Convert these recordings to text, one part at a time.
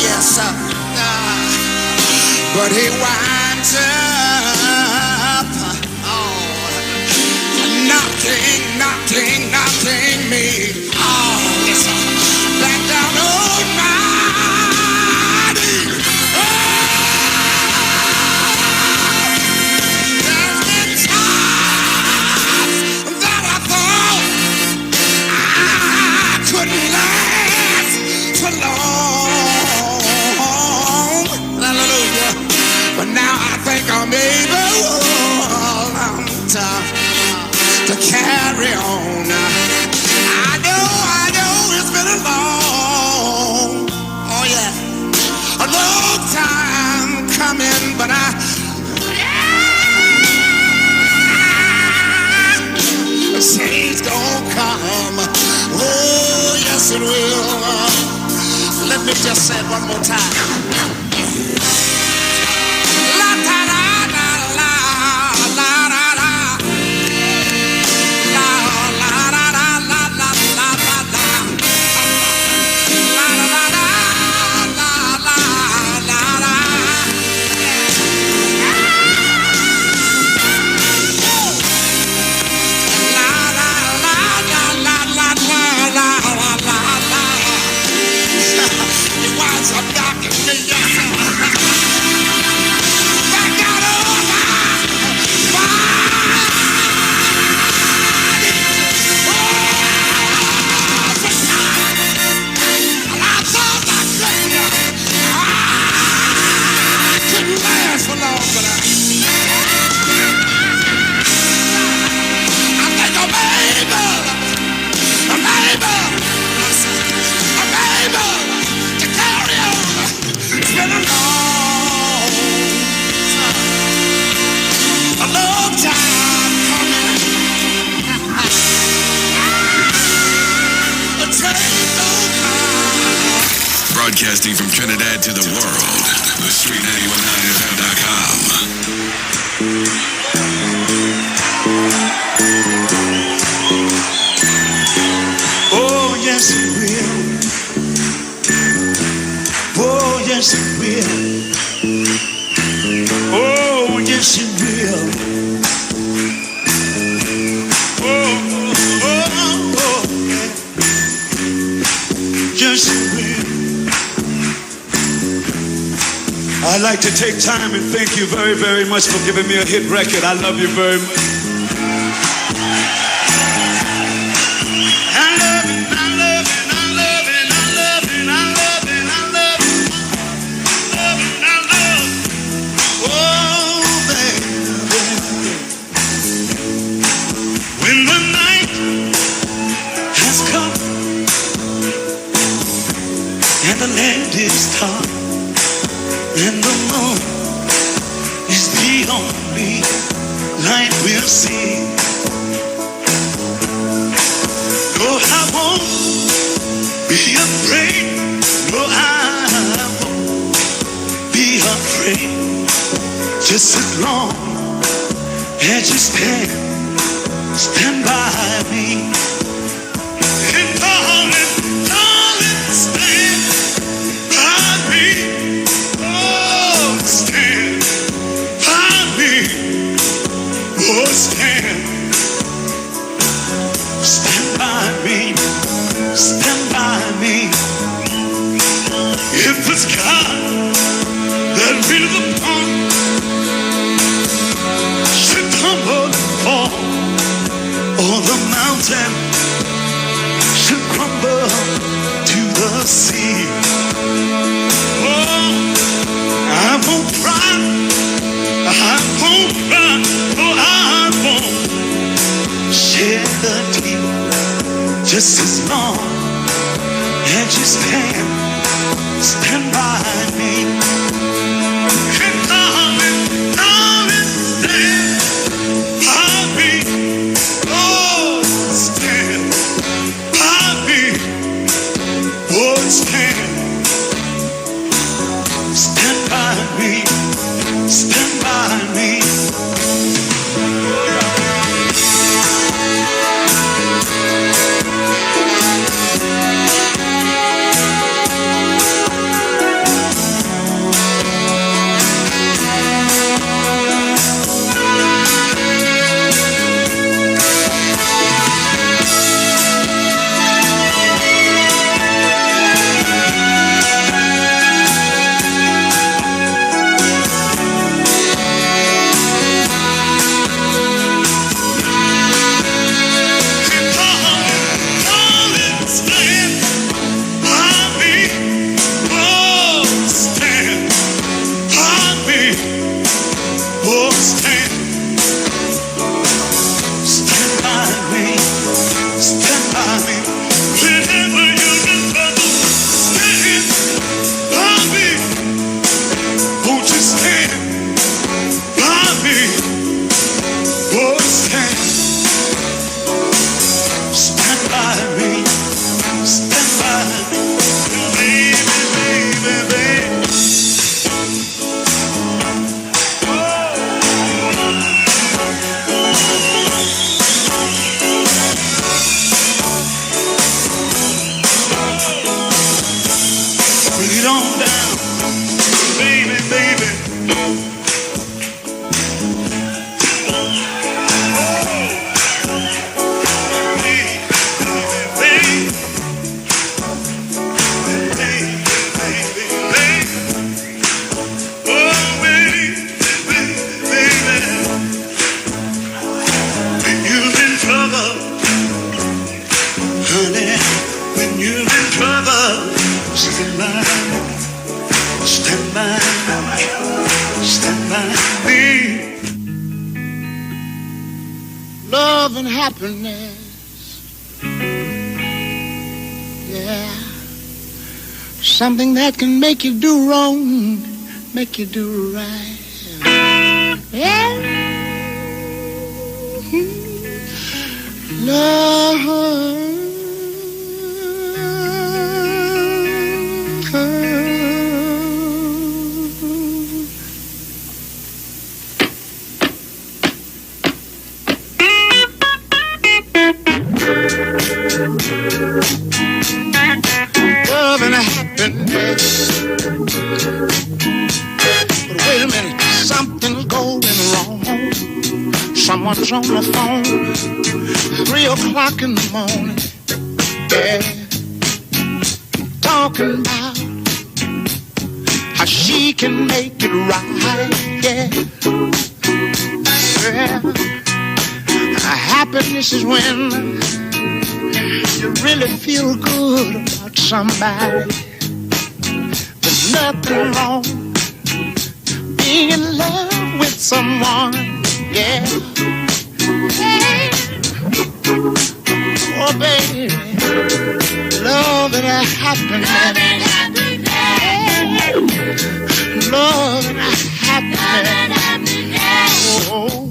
yes, sir. But he winds up knocking me. Oh, yes, sir. Back down on my knees. There's been times that I thought I couldn't last for long. Hallelujah. But now I think I'm able to carry on. I know it's been a long time coming, but change gonna come. Oh, yes it will. Let me just say it one more time. La da da da la la da da la la da da la la la la la la da da la la la la. I'm knocking me back out of my body. I thought I couldn't last for long, but I think I'm able to carry on. It's been a long time coming. A change don't come. Broadcasting from Trinidad to the world, the Street919FM.com. Oh, yes it will. Oh, yes it will. Oh, yes it will. Oh, oh, oh, yeah. Yes it will. I'd like to take time and thank you very, very much for giving me a hit record. I love you very much. The land is dark and the moon is the only light we'll see. No, I won't be afraid. No, I won't be afraid. Just as long as you stand by me. And darling, stand. Stand by me. If the sky that we're upon should tumble and fall, or the mountain should crumble to the sea, oh, I won't cry, oh, I won't shed a tear. Just as long as you stand by me. And darling, stand by me. Oh, stand by me. Oh, stand by me. Stand by me. it on down, baby, baby. Love and happiness, yeah, something that can make you do wrong, make you do right, yeah. Love. Love and happiness. But wait a minute, something's going wrong. Someone's on the phone, 3 o'clock in the morning, yeah, talking about how she can make it right, yeah, yeah. Happiness is when you really feel good about somebody. There's nothing wrong being in love with someone, yeah. Hey. Oh, baby, love and happiness. Love and happiness. Oh.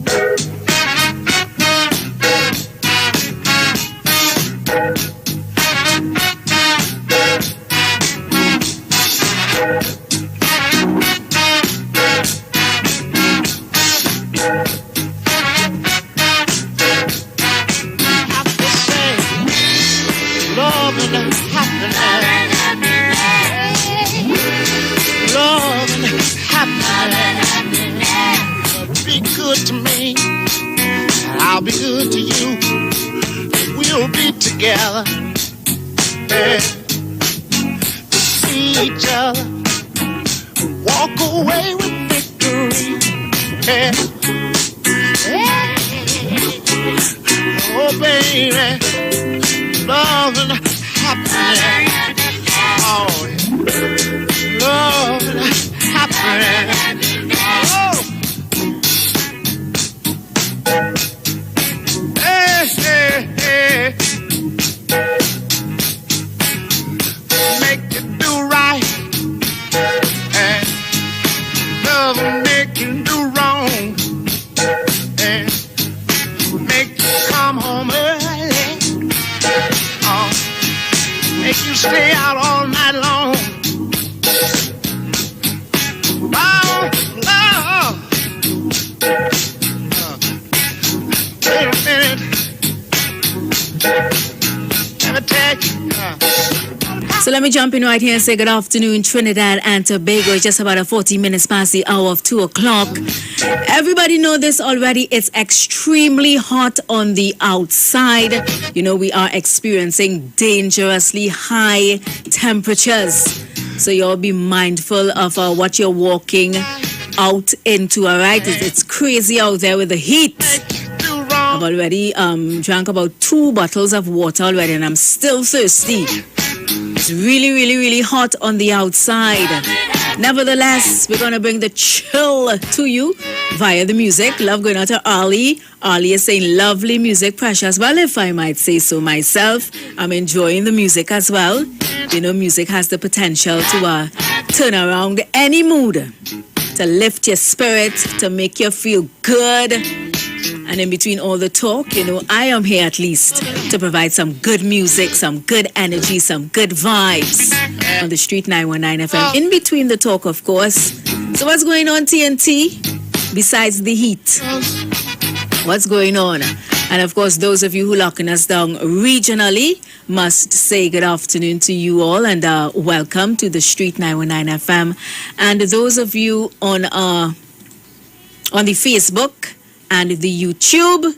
I'll be good to you. We'll be together, yeah. To see each other, walk away with victory, yeah. Yeah. Oh, baby, love and happiness. Oh, yeah. Love and happiness. Oh. Make you do right, and love will make you do wrong, and make you come home early, make you stay out all night long. Oh, love. Wait a minute. So let me jump in right here and say good afternoon, Trinidad and Tobago. It's just about 40 minutes past the hour of 2 o'clock. Everybody know this already. It's extremely hot on the outside. You know, we are experiencing dangerously high temperatures. So you'll be mindful of what you're walking out into, all right? It's crazy out there with the heat. I've already drank about 2 bottles of water already, and I'm still thirsty. It's really, really, really hot on the outside. Nevertheless, we're going to bring the chill to you via the music. Love going out to Ali. Ali is saying lovely music, precious. Well, if I might say so myself, I'm enjoying the music as well. You know, music has the potential to turn around any mood, to lift your spirit, to make you feel good. And in between all the talk, you know, I am here at least to provide some good music, some good energy, some good vibes on the Street 919 FM. In between the talk, of course. So what's going on, TNT? Besides the heat, what's going on? And of course, those of you who locking us down regionally must say good afternoon to you all and welcome to the Street 919 FM. And those of you on the Facebook and the YouTube,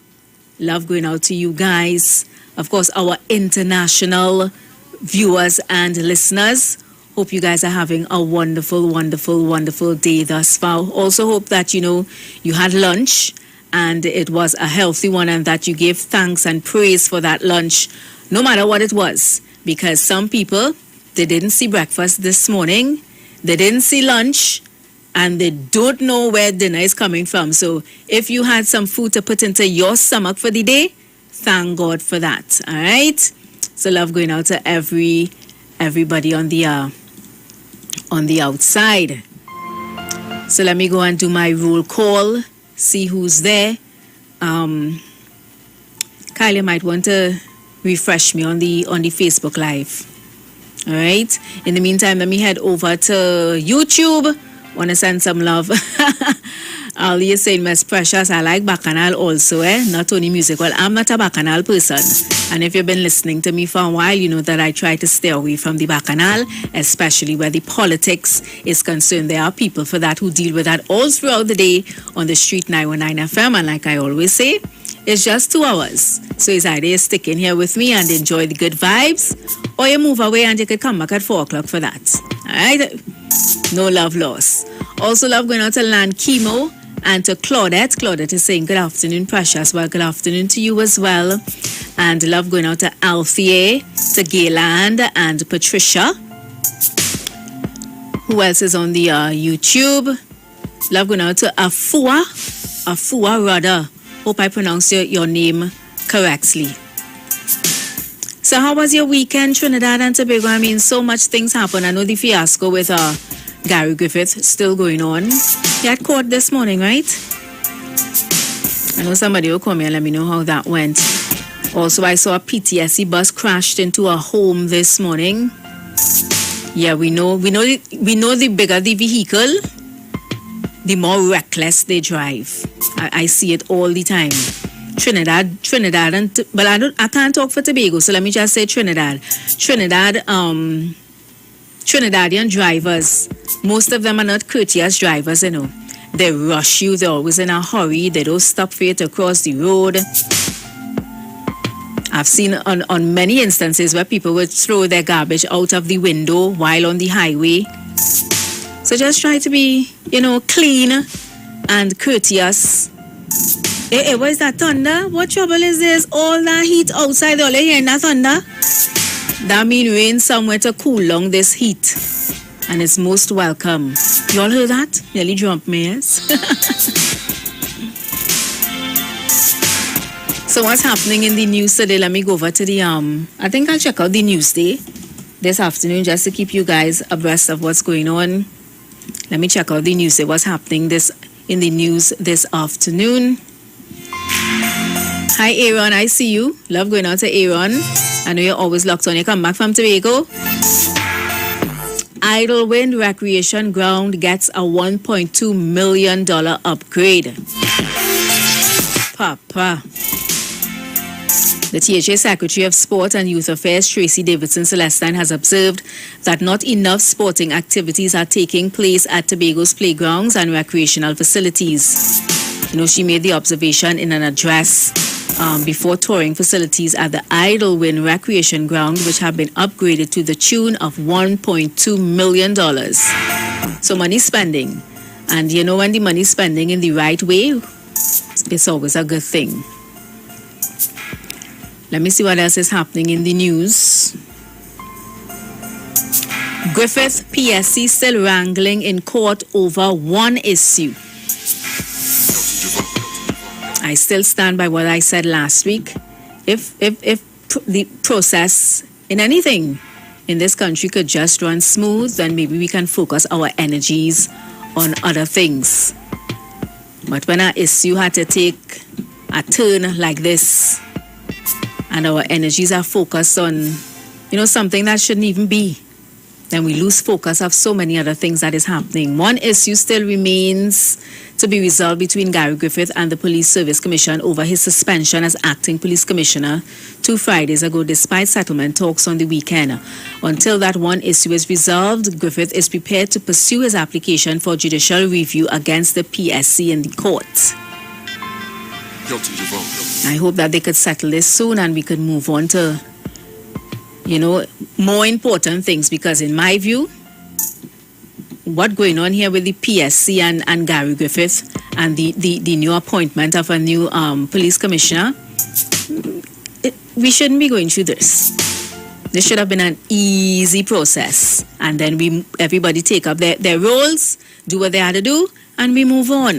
love going out to you guys. Of course, our international viewers and listeners. Hope you guys are having a wonderful, wonderful, wonderful day thus far. Also hope that, you had lunch and it was a healthy one and that you gave thanks and praise for that lunch, no matter what it was. Because some people, they didn't see breakfast this morning, they didn't see lunch, and they don't know where dinner is coming from. So if you had some food to put into your stomach for the day, thank God for that. All right? So love going out to everybody on the outside. So let me go and do my roll call. See who's there. Kylie might want to refresh me on the Facebook Live. All right. In the meantime, let me head over to YouTube. Want to send some love. Ali is saying, Miss Precious, I like Bacchanal also, not only music. Well, I'm not a Bacchanal person. And if you've been listening to me for a while, you know that I try to stay away from the Bacchanal, especially where the politics is concerned. There are people for that who deal with that all throughout the day on the Street 919 FM. And like I always say, it's just 2 hours. So it's either you stick in here with me and enjoy the good vibes, or you move away and you could come back at 4 o'clock for that. All right? No love lost. Also love going out to Land Chemo and to Claudette. Claudette is saying good afternoon, Precious. Well, good afternoon to you as well. And love going out to Althea, to Gayland and Patricia. Who else is on the YouTube? Love going out to Afua Rudder. Hope I pronounced your name correctly. So how was your weekend, Trinidad and Tobago? I mean, so much things happen. I know the fiasco with Gary Griffith still going on. He had court this morning, right? I know somebody will come here and let me know how that went. Also, I saw a PTSD bus crashed into a home this morning. Yeah, we know the bigger the vehicle, the more reckless they drive. I see it all the time. Trinidad, but I can't talk for Tobago, so let me just say Trinidadian drivers, most of them are not courteous drivers, They rush you, they're always in a hurry, they don't stop for you to cross the road. I've seen on many instances where people would throw their garbage out of the window while on the highway. So just try to be, clean and courteous. Hey, what is that thunder? What trouble is this? All that heat outside, all you hearing that thunder? That means rain somewhere to cool down this heat. And it's most welcome. You all heard that? Nearly jumped me, yes? So what's happening in the news today? Let me go over to the, I think I'll check out the news day this afternoon just to keep you guys abreast of what's going on. Let me check out the news day. What's happening in the news this afternoon? Hi, Aaron. I see you. Love going out to Aaron. I know you're always locked on. You come back from Tobago. Idlewind Recreation Ground gets a $1.2 million upgrade. Papa. The THA Secretary of Sport and Youth Affairs, Tracy Davidson Celestine, has observed that not enough sporting activities are taking place at Tobago's playgrounds and recreational facilities. She made the observation in an address before touring facilities at the Idlewind Recreation Ground, which have been upgraded to the tune of $1.2 million. So money spending. And when the money spending in the right way, it's always a good thing. Let me see what else is happening in the news. Griffith PSC still wrangling in court over one issue. I still stand by what I said last week. If the process in anything in this country could just run smooth, then maybe we can focus our energies on other things. But when our issue had to take a turn like this, and our energies are focused on, something that shouldn't even be, then we lose focus of so many other things that is happening. One issue still remains to be resolved between Gary Griffith and the Police Service Commission over his suspension as acting police commissioner 2 Fridays ago, despite settlement talks on the weekend. Until that one issue is resolved, Griffith is prepared to pursue his application for judicial review against the PSC in the court. Guilty, you vote. I hope that they could settle this soon and we could move on to, more important things, because in my view, what's going on here with the PSC and Gary Griffith and the new appointment of a new police commissioner, we shouldn't be going through this. This should have been an easy process, and then everybody take up their roles, do what they had to do, and we move on.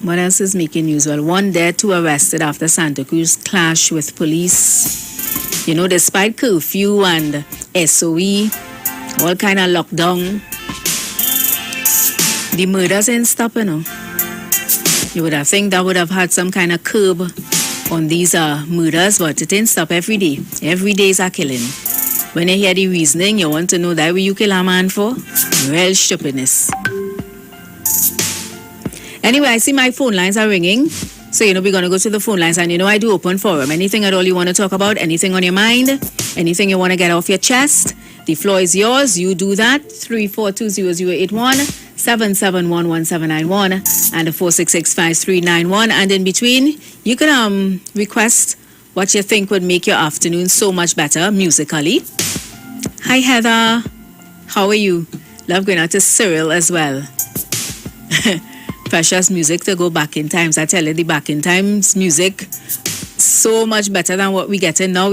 What else is making news? Well, 1 dead, 2 arrested after Santa Cruz clash with police. Despite curfew and SOE, all kind of lockdown, the murders ain't stopping. You would have think that would have had some kind of curb on these murders, but it ain't stop every day. Every day is a killing. When you hear the reasoning, you want to know that what you kill a man for? Real stupidness. Anyway, I see my phone lines are ringing. So, we're going to go to the phone lines. And, I do open forum. Anything at all you want to talk about, anything on your mind, anything you want to get off your chest, the floor is yours. You do that. 3420081, 7711791, and the 4665391. And in between, you can request what you think would make your afternoon so much better musically. Hi, Heather. How are you? Love going out to Cyril as well. Precious music to go back in times. I tell you, the back in times music, so much better than what we getting now,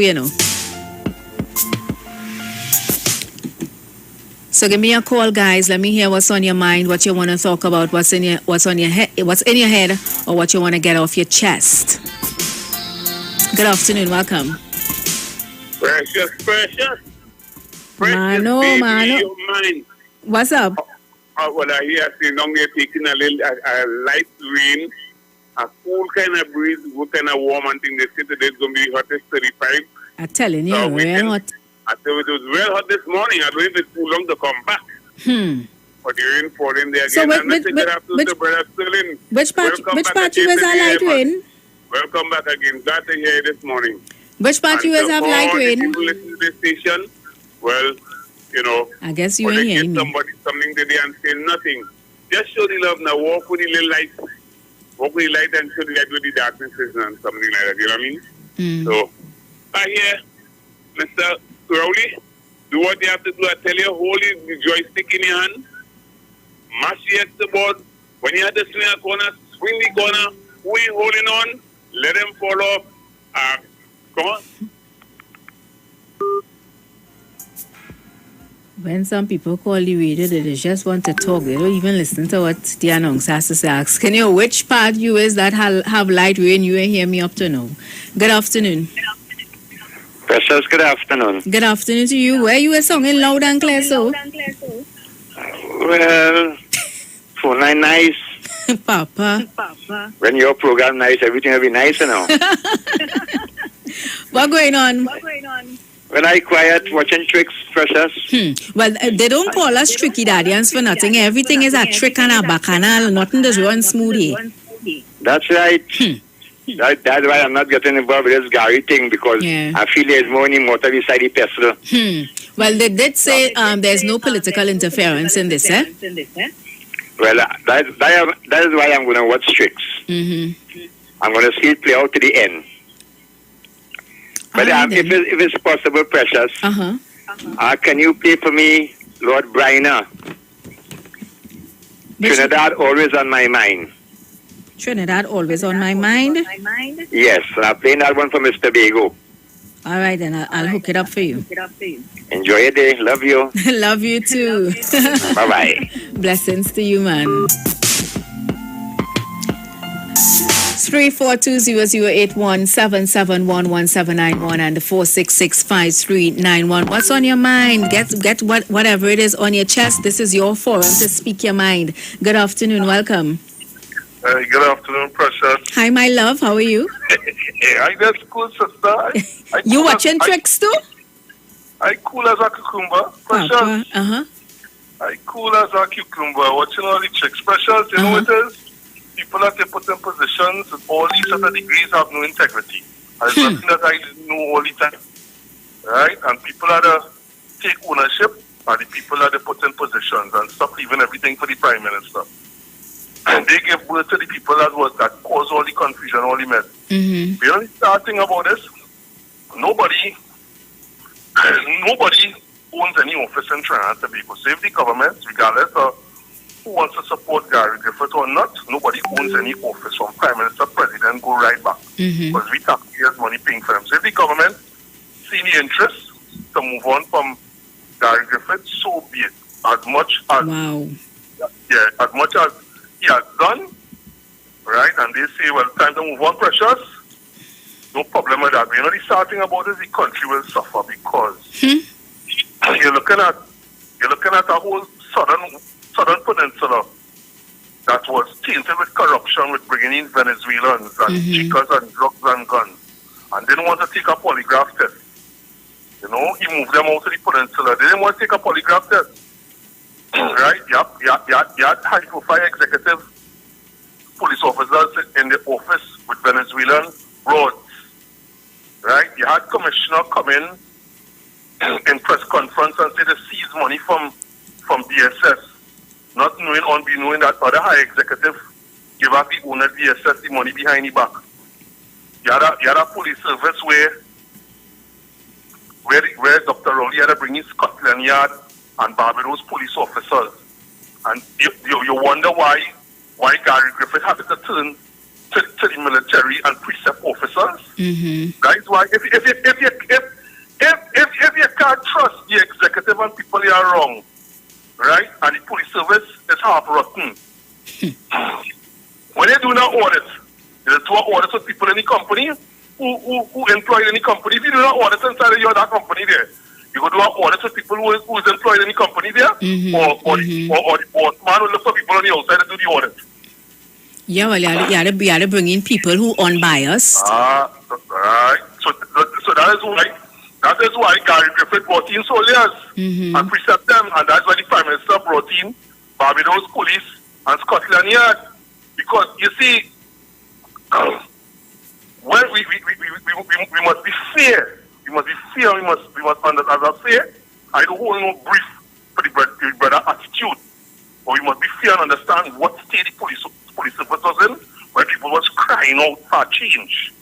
So give me a call, guys. Let me hear what's on your mind, what you want to talk about, what's in your head, or what you want to get off your chest. Good afternoon. Welcome. Precious. Mano. Mind. What's up? What I hear, say, now we're taking a light rain, a cool kind of breeze, good kind of warm, and thing. They say today it's going to be hottest 35. I'm telling you, real hot. I said it was real hot this morning. I don't know if it's too long to come back. For the rain falling there again. So which part you guys have light rain? Welcome back again. Glad to hear you this morning. Which part you guys have light rain? People listen to this station, well, I guess you ain't hearing me. Somebody something today and say nothing. Just show the love now. Walk with the little light. Walk with the light and show the light with the darkness and something like that. You know what I mean? So, I hear, Mr. Crowley, do what you have to do. I tell you, hold the joystick in your hand. Mash it the board. When you have to swing a corner, swing the corner. Who ain't holding on? Let them fall off. Come on. When some people call the radio, they just want to talk. They don't even listen to what the announcer has to say. Asking you which part you is that have light rain. You ain't hear me up to now. Good afternoon. Precious, good afternoon. Good afternoon to you. Where you were singing loud and clear, so? Well, phone line nice. Papa. When your program nice, everything will be nice, What going on? When I quiet, watching tricks, Precious. Well, they don't call us tricky daddians for nothing. Everything is a trick and a bacchanal. Nothing does run smoothly. That's right. That's why I'm not getting involved with this Gary thing, because I feel there's more motor beside the pestle. Well, they did say there's no political interference in this, eh? Well, that is why I'm going to watch tricks. I'm going to see it play out to the end. But if it's possible, Precious, can you play for me Lord Bryner? Trinidad always on my mind. Trinidad always on my mind? Yes, I'm playing that one for Mr. Bago. All right, then I'll hook it up for you. Enjoy your day. Love you. Love you too. Bye-bye. Blessings to you, man. 342-0081-771-1791 and the 466-5391. What's on your mind? Get whatever it is on your chest. This is your forum to speak your mind. Good afternoon. Welcome. Good afternoon, Precious. Hi, my love. How are you? I that's cool, sister. You watching tricks too? I cool as a cucumber, Precious. I cool as a cucumber, watching all the tricks, Precious. You know what it is? People that they put in positions with all these other degrees have no integrity. And it's nothing that I know all the time. Right? And people that take ownership are the people that they put in positions and stop leaving everything for the Prime Minister. And they give birth to the people that cause all the confusion, all the mess. The only sad thing about this, nobody owns any office in Trinidad and Tobago. So if the government, regardless of who wants to support Gary Griffith or not, nobody owns any office from Prime Minister, President, go right back. Because we taxpayers money paying for them. So if the government see the interest to move on from Gary Griffith, so be it. As much as he has done, right? And they say, well, time to move on, Precious. No problem with that. But you know, the sad thing about it is the country will suffer because you're looking at a whole southern peninsula that was tainted with corruption, with bringing in Venezuelans and chicas and drugs and guns, and didn't want to take a polygraph test. You know, he moved them out to the peninsula. They didn't want to take a polygraph test. Right? You had high-profile executive police officers in the office with Venezuelan roads. Right? You had commissioner come in press conference and say they seized money from DSS, not knowing unbeknown that other high executive give up the owner DSS the money behind the back. You had a police service where Dr. Rowley had to bring in Scotland Yard and Barbados police officers. And you wonder why Gary Griffith had to turn to the military and precept officers. That is why if you can't trust the executive and people they are wrong, right? And the police service is half rotten. When they do not audit, they do audits with people in the company who employed in the company. If you do not audit inside of that company there, you go do an audit with people who is employed in the company there, or the boss man will look for people on the outside to do the audit. Yeah, well, you had to bring in people who unbiased. Right. So that is why Gary Griffith brought in soldiers and precept them, and that's why the Prime Minister brought in Barbados Police and Scotland Yard. Because you see, well, we must be fair. We must be fair. We must understand, as I say, I don't hold no brief for the brother attitude. But we must be fair and understand what state the police service was in when people was crying out for change.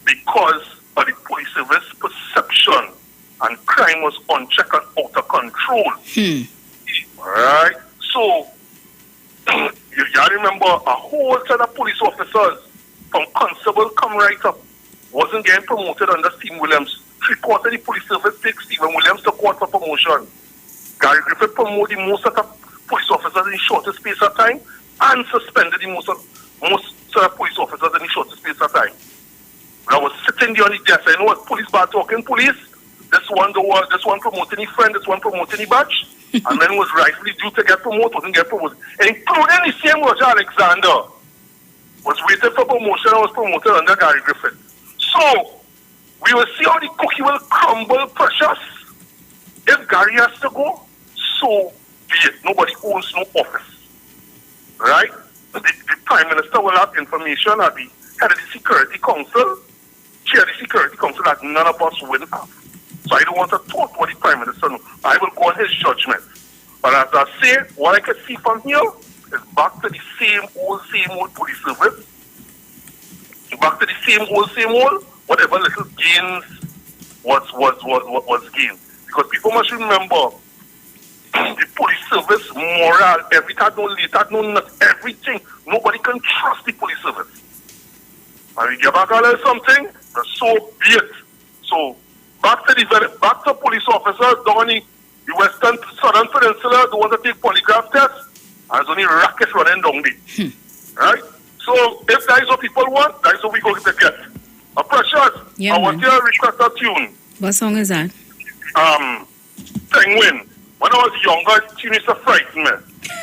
Because of the police service perception and crime was unchecked and out of control. Right? So, you remember a whole set of police officers from constable come right up wasn't getting promoted under Stephen Williams. 3/4 of the police service takes Stephen Williams to court for promotion. Gary Griffith promoted most of the police officers in the shortest space of time and suspended the most of the police officers in the shortest space of time. When I was sitting there on the desk, I know what police bar talking police. This one promoting his friend, this one promoting his batch, and then was rightfully due to get promoted, wasn't get promoted. Including the same Roger Alexander was waiting for promotion and was promoted under Gary Griffith. So, we will see how the cookie will crumble, Precious. If Gary has to go, so be it. Nobody owns no office. Right? The Prime Minister will have information at the head of the Security Council, chair of the Security Council that none of us will have. So I don't want to talk what the Prime Minister knows. I will go on his judgment. But as I say, what I can see from here is back to the same old police service. Back to the same old, whatever little gains was gained. Because people must remember, the police service, moral, everything. Nobody can trust the police service. And we get back a little something, so be it. So, back to police officers down in the western, southern peninsula, who want to take polygraph tests, and there's only racket running down there. Right? So if that is what people want, that is what we're going to get. Precious, Yeah, I want man. you to request a tune. What song is that? Penguin. When I was younger, tune used to frighten me.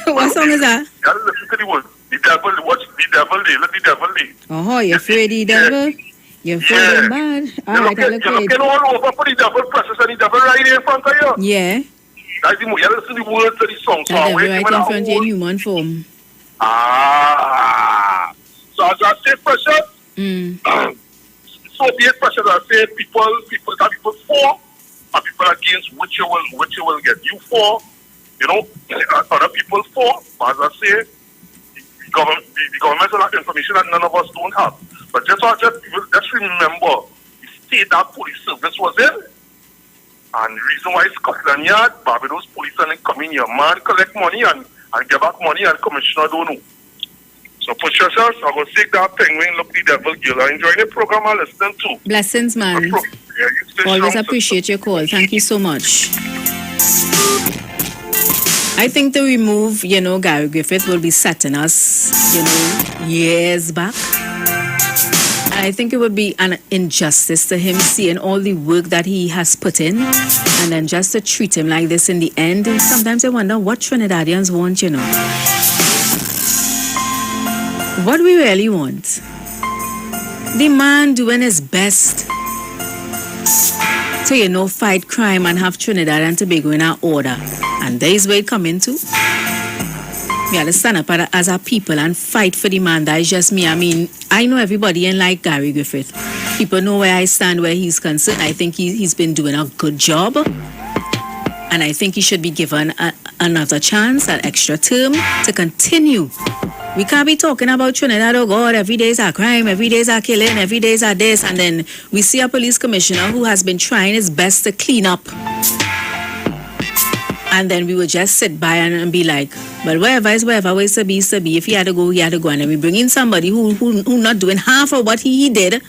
What song is that? You gotta listen to the words. The devil, watch the devil day, let the devil day. Oh, you're afraid the devil? You're afraid Yeah. of bad? All You're right, I'll looking, look all over for the devil, Precious, and the devil right in front of you. Yeah, That's the, you listen to the words of the song. that devil wait right till in I front of hold- you in human form. So as I say, Precious, so be it, Precious, I say people for, and people against which you will get. You for, other people for, but as I say, the government will have information that none of us don't have. But just remember the state that police service was in. And the reason why Scotland Yard, Barbados police and come in here, man, collect money and get back money and commissioner don't know. So put yourselves, I'm going to take that penguin, look the devil girl. I enjoy the program I listen to. Blessings, man. Yeah, you stay Always strong, appreciate your call. Thank you so much. I think to remove, Gary Griffith will be setting us, years back. And I think it would be an injustice to him seeing all the work that he has put in and then just to treat him like this in the end. And sometimes I wonder what Trinidadians want, What we really want. The man doing his best to, fight crime and have Trinidad and Tobago in our order. And there is where it come into. We have to stand up as a people and fight for the man. That is just me. I mean, I know everybody ain't like Gary Griffith. People know where I stand, where he's concerned. I think he's been doing a good job. And I think he should be given another chance, an extra term to continue. We can't be talking about Trinidad, oh God, every day is a crime, every day is a killing, every day is a this, and then we see a police commissioner who has been trying his best to clean up. And then we would just sit by and be like, well, wherever is wherever, ways to be, is to be. If he had to go, he had to go. And then we bring in somebody who not doing half of what he did.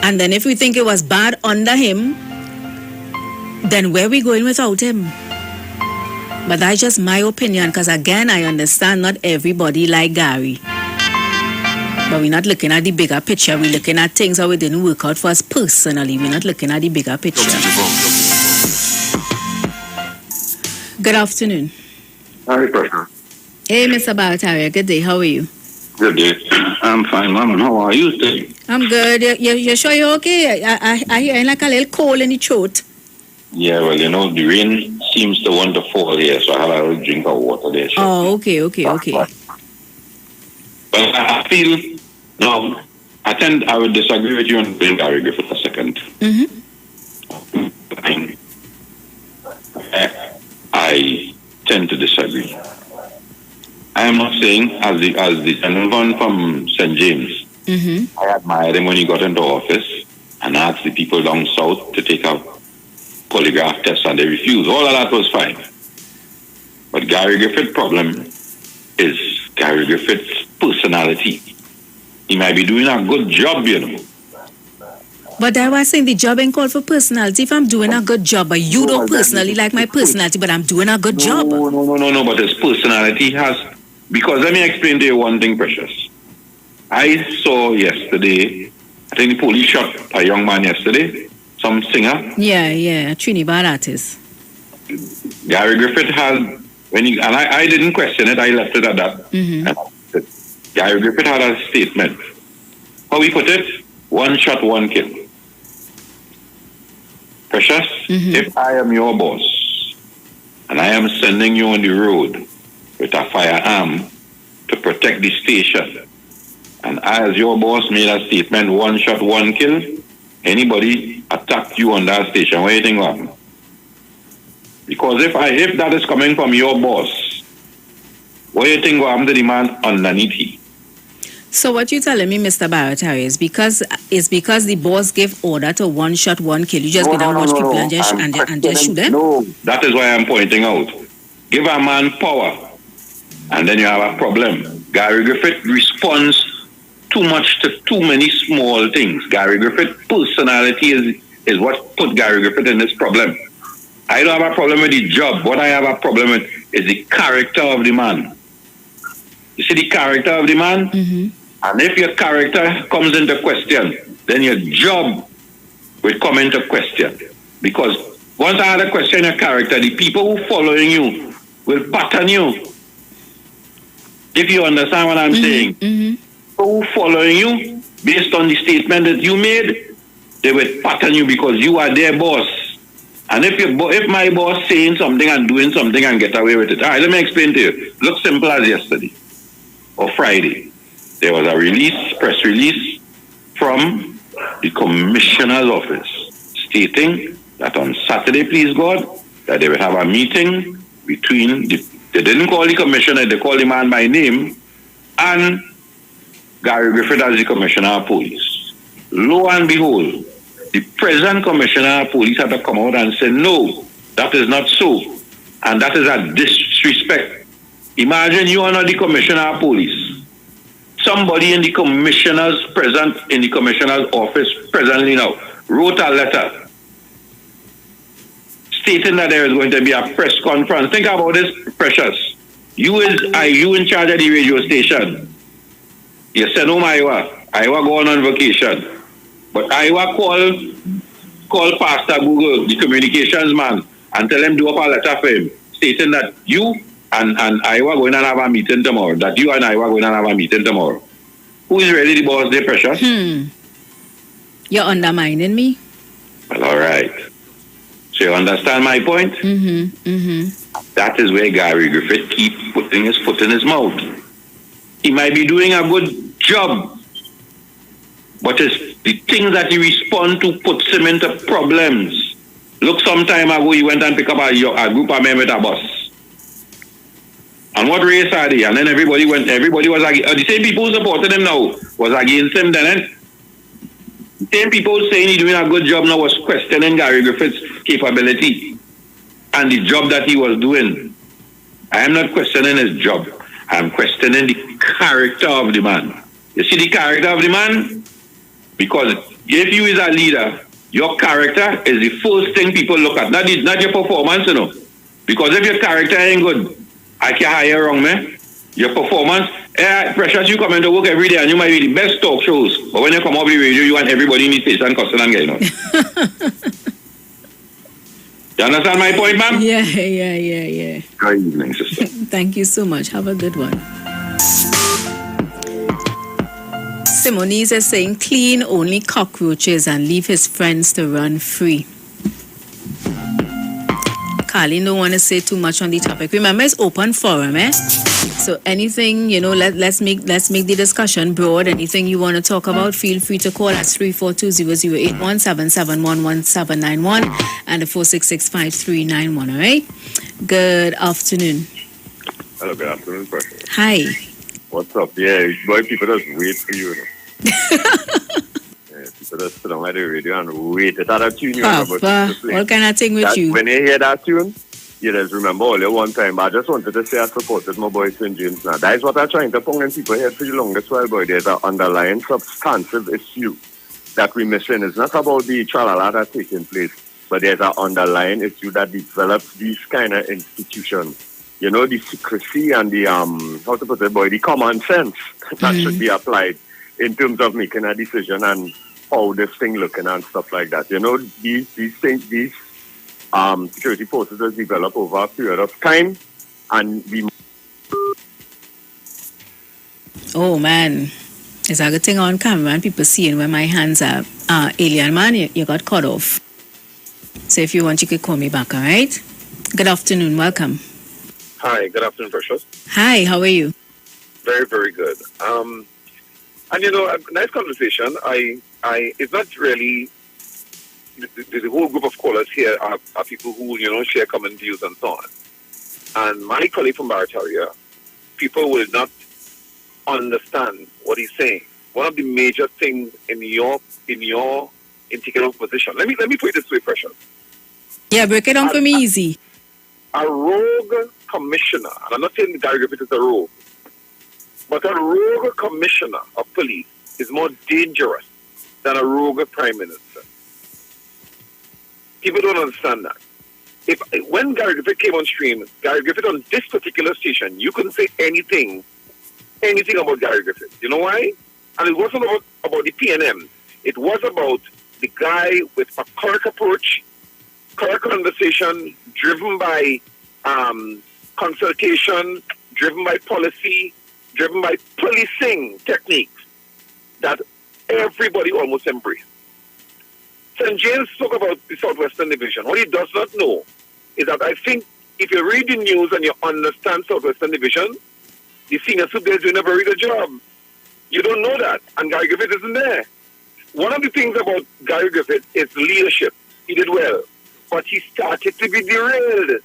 And then if we think it was bad under him, then where we going without him? But that's just my opinion, because again, I understand not everybody like Gary. But we're not looking at the bigger picture. We're looking at things how it didn't work out for us personally. We're not looking at the bigger picture. Good afternoon. Hi, President. Hey, Mr. Barataria. Good day. How are you? Good day. I'm fine, Mom. And how are you today? I'm good. You sure you're okay? I hear like a little cold in the throat. Yeah, well, the rain seems to want to fall here, so I have a little drink of water there. Sure. Oh, okay. But I feel, I would disagree with you on Gary Griffith a second. I tend to disagree. I am not saying, as the gentleman from St. James, I admired him when he got into office and asked the people down south to take a polygraph test and they refused. All of that was fine. But Gary Griffith's problem is Gary Griffith's personality. He might be doing a good job, But I was saying the job ain't called for personality. If I'm doing a good job, but you don't personally like my personality, but I'm doing a good job. No, but his personality has... Because let me explain to you one thing, Precious. I saw yesterday, I think the police shot a young man yesterday, some singer. Yeah, Trinidad artist. Gary Griffith has... I didn't question it, I left it at that. Gary Griffith had a statement. How he put it? One shot, one kill. Precious, if I am your boss and I am sending you on the road with a firearm to protect the station, and I as your boss made a statement, one shot, one kill, anybody attacked you on that station, what do you think will happen? Because if that is coming from your boss, what do you think will happen to the man underneath him? So what you telling me, Mr. Barataria, is because the boss gave order to one shot, one kill. You just go down watch people and just shoot them? No, that is why I'm pointing out. Give a man power, and then you have a problem. Gary Griffith responds too much to too many small things. Gary Griffith's personality is what put Gary Griffith in this problem. I don't have a problem with the job. What I have a problem with is the character of the man. You see the character of the man? And if your character comes into question, then your job will come into question. Because once I had a question your character, the people who following you will pattern you. If you understand what I'm saying. People who following you, based on the statement that you made, they will pattern you because you are their boss. And if my boss saying something and doing something and get away with it. All right, let me explain to you. Look simple as yesterday or Friday. There was a press release from the commissioner's office stating that on Saturday, please God, that they will have a meeting between they didn't call the commissioner, they called the man by name, and Gary Griffith as the commissioner of police. Lo and behold, the present commissioner of police had to come out and say, no, that is not so. And that is a disrespect. Imagine you are not the commissioner of police. Somebody in the commissioner's office presently now wrote a letter stating that there is going to be a press conference. Think about this, Precious. Are you in charge of the radio station? You send home Iwer going on vacation. But Iwer call Pastor Google, the communications man, and tell him do up a letter for him, stating that you and Iwer going to have a meeting tomorrow. That you and Iwer going to have a meeting tomorrow. Who is really the boss there, Precious? You're undermining me. Well, all right. So you understand my point? That is where Gary Griffith keeps putting his foot in his mouth. He might be doing a good job, but it's the things that he responds to puts him into problems. Look, some time ago, he went and picked up a group of men with a bus. And what race are they? And then everybody was against the same people who supported him now was against him then. The same people saying he's doing a good job now was questioning Gary Griffith's capability and the job that he was doing. I am not questioning his job. I am questioning the character of the man. You see the character of the man? Because if you is a leader, your character is the first thing people look at. Not your performance, you know. Because if your character ain't good, I can't hire wrong, man. Your performance, Precious, you come into work every day and you might be the best talk shows. But when you come off the radio, you want everybody in the station cussing and getting on. You understand my point, ma'am? Yeah. Good evening, sister. Thank you so much. Have a good one. Simonese is saying clean only cockroaches and leave his friends to run free. Carly don't want to say too much on the topic. Remember, it's open forum, So anything, let's make the discussion broad. Anything you want to talk about, feel free to call us 342-0081 771-1791 and the 466-5391. All right. Good afternoon. Hello, good afternoon, Precious. Hi. What's up? Yeah, boy, people just wait for you. People just sit on the radio and wait. It's a tune you what kind of thing with you? When you hear that tune, you just remember only one time. But I just wanted to say I supported my boy St. James now. That is what I'm trying to put in people here for the longest while, boy. There's an underlying substantive issue that we're missing. It's not about the tralala that's taking place, but there's an underlying issue that develops these kind of institutions. You know, the secrecy and the, the common sense that should be applied in terms of making a decision and how this thing looking and stuff like that. You know, these things, security forces have developed over a period of time, and we... Oh, man. It's a good thing on camera and people seeing where my hands are. Alien man, you got cut off. So if you want, you could call me back, all right? Good afternoon. Welcome. Hi, good afternoon, Precious. Hi, how are you? Very, very good. And a nice conversation. It's not really the whole group of callers here are people who share common views and so on. And my colleague from Barataria, people will not understand what he's saying. One of the major things in your taking of position. Let me put it this way, Precious. Yeah, break it down for me easy. A rogue commissioner, and I'm not saying Gary Griffith is a rogue, but a rogue commissioner of police is more dangerous than a rogue prime minister. People don't understand that. When Gary Griffith came on stream, Gary Griffith on this particular station, you couldn't say anything anything about Gary Griffith. You know why? And it wasn't about the PNM. It was about the guy with a correct approach, correct conversation, driven by consultation, driven by policy, driven by policing techniques that everybody almost embraced. St. James spoke about the Southwestern Division. What he does not know is that I think if you read the news and you understand Southwestern Division, the senior soup there is doing a very good job. You don't know that, and Gary Griffith isn't there. One of the things about Gary Griffith is leadership. He did well, but he started to be derailed.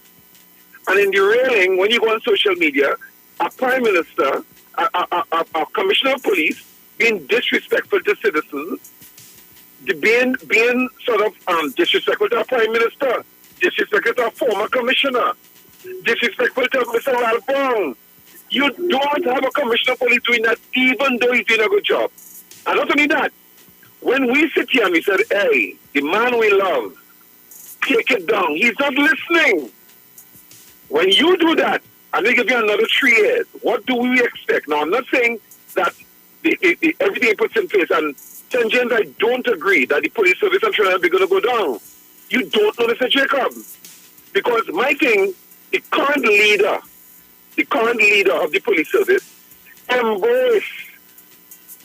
And in derailing, when you go on social media, a prime minister, a commissioner of police, being disrespectful to citizens, being sort of disrespectful to a prime minister, disrespectful to a former commissioner, disrespectful to Mr. Ralph Brown. You don't have a commissioner of police doing that, even though he's doing a good job. And not only that, when we sit here and we said, hey, the man we love, take it down, he's not listening. When you do that, and they give you another 3 years, what do we expect? Now, I'm not saying that everything puts in place, and St. James, I don't agree that the police service and Trinidad is going to go down. You don't know, Mr. Jacob. Because my thing, the current leader of the police service embraced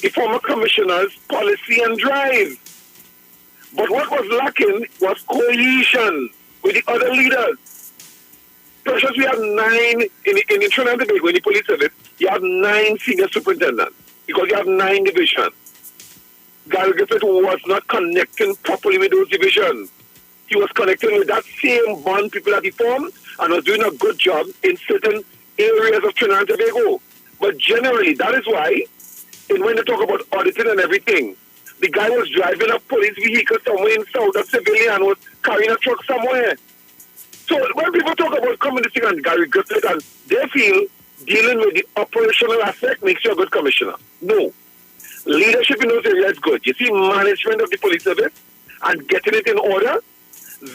the former commissioner's policy and drive. But what was lacking was cohesion with the other leaders. Precious, we have 9 in the Trinidad and Tobago, in the police service. You have 9 senior superintendents because you have 9 divisions. Gary Griffith was not connecting properly with those divisions. He was connecting with that same bond people that he formed and was doing a good job in certain areas of Trinidad and Tobago. But generally, that is why, when they talk about auditing and everything, the guy was driving a police vehicle somewhere in South, a civilian was carrying a truck somewhere. So when people talk about community and Gary Griffith, and they feel dealing with the operational aspect makes you a good commissioner. No. Leadership in those areas is good. You see, management of the police service and getting it in order,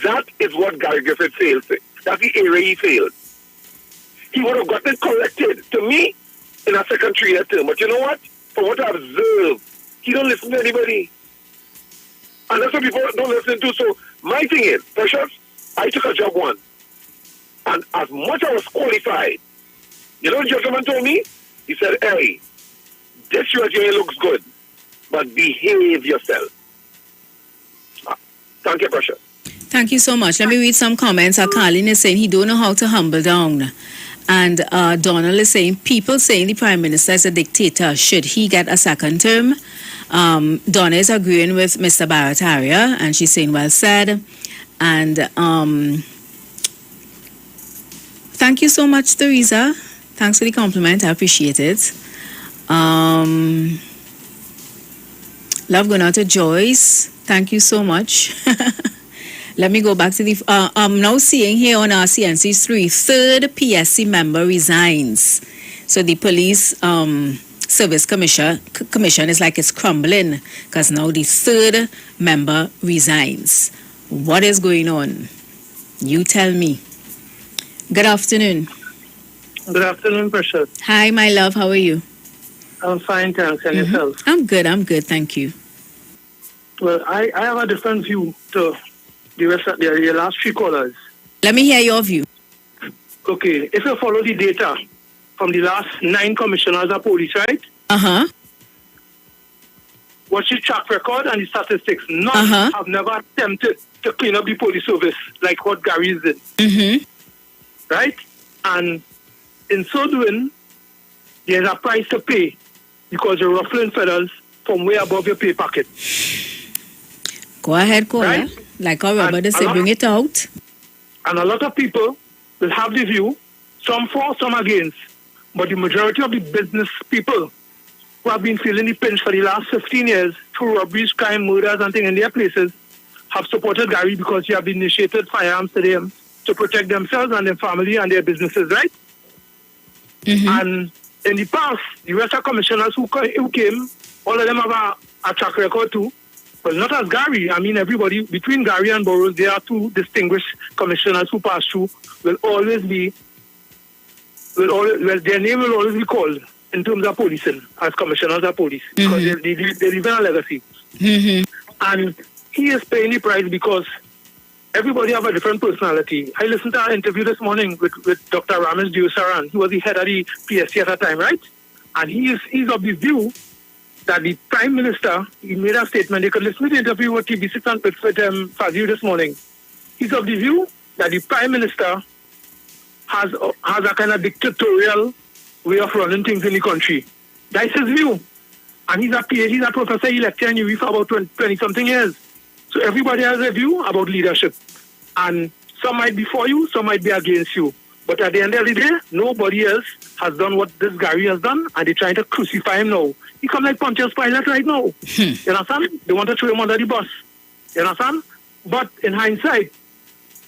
that is what Gary Griffith fails in. That's the area he failed. He would have gotten it corrected, to me, in a second 3-year term. But you know what? From what I've observed, he don't listen to anybody. And that's what people don't listen to. So my thing is, Precious, I took a job once. And as much as I was qualified, you know what the gentleman told me? He said, hey, this resume looks good, but behave yourself. Thank you, Precious. Thank you so much. Let me read some comments. Carlin is saying he don't know how to humble down. And Donald is saying, people saying the Prime Minister is a dictator. Should he get a second term? Donna is agreeing with Mr. Barataria, and she's saying, well said. And thank you so much, Teresa. Thanks for the compliment. I appreciate it. Love going out to Joyce. Thank you so much. Let me go back to the... I'm now seeing here on our CNC3, third PSC member resigns. So the police service commission is like it's crumbling because now the third member resigns. What is going on? You tell me. Good afternoon. Good afternoon, Precious. Hi, my love. How are you? I'm fine, thanks. And yourself? I'm good. Thank you. Well, I have a different view to the rest of your last 3 callers. Let me hear your view. Okay, if you follow the data from the last 9 commissioners of police, right? Uh-huh. What's your track record and the statistics? None have never attempted to clean up the police service like what Gary's did. Mm-hmm. Right? And in so doing, there's a price to pay because you're ruffling feathers from way above your pay packet. Go ahead, Cora. Right? Like our Robert say, bring it out. And a lot of people will have the view, some for, some against. But the majority of the business people who have been feeling the pinch for the last 15 years through robberies, crime, murders, and things in their places have supported Gary because he have initiated firearms to them to protect themselves and their family and their businesses, right? Mm-hmm. And in the past, the rest of commissioners who came, all of them have a track record too. But not as Gary. I mean, everybody, between Gary and Burroughs, there are 2 distinguished commissioners who pass through, their name will always be called in terms of policing as commissioners of police because they live in a legacy. And he is paying the price because everybody have a different personality. I listened to an interview this morning with Dr. Ramesh Diusaran. He was the head of the PSC at that time, right? And he's of the view that the Prime Minister, he made a statement. You could listen to the interview with TB6 and with Fazil this morning. He's of the view that the Prime Minister has a kind of dictatorial way of running things in the country. That's his view. And he's a PhD, he's a professor, he lectured in UWI for about 20-something years. So everybody has a view about leadership. And some might be for you, some might be against you. But at the end of the day, nobody else has done what this Gary has done, and they're trying to crucify him now. He come like Pontius Pilate right now. You understand? They want to throw him under the bus. You understand? But in hindsight,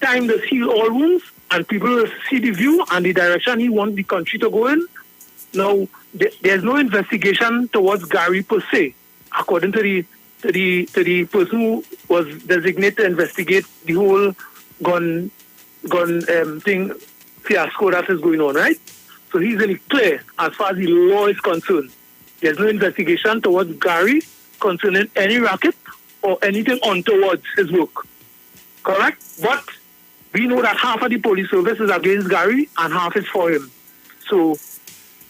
time does heal all wounds, and people will see the view and the direction he wants the country to go in. Now, there's no investigation towards Gary per se, according to the person who was designated to investigate the whole gun thing fiasco that is going on, right? So he's in the clear as far as the law is concerned. There's no investigation towards Gary concerning any racket or anything untowards his work. Correct? But we know that half of the police service is against Gary and half is for him. So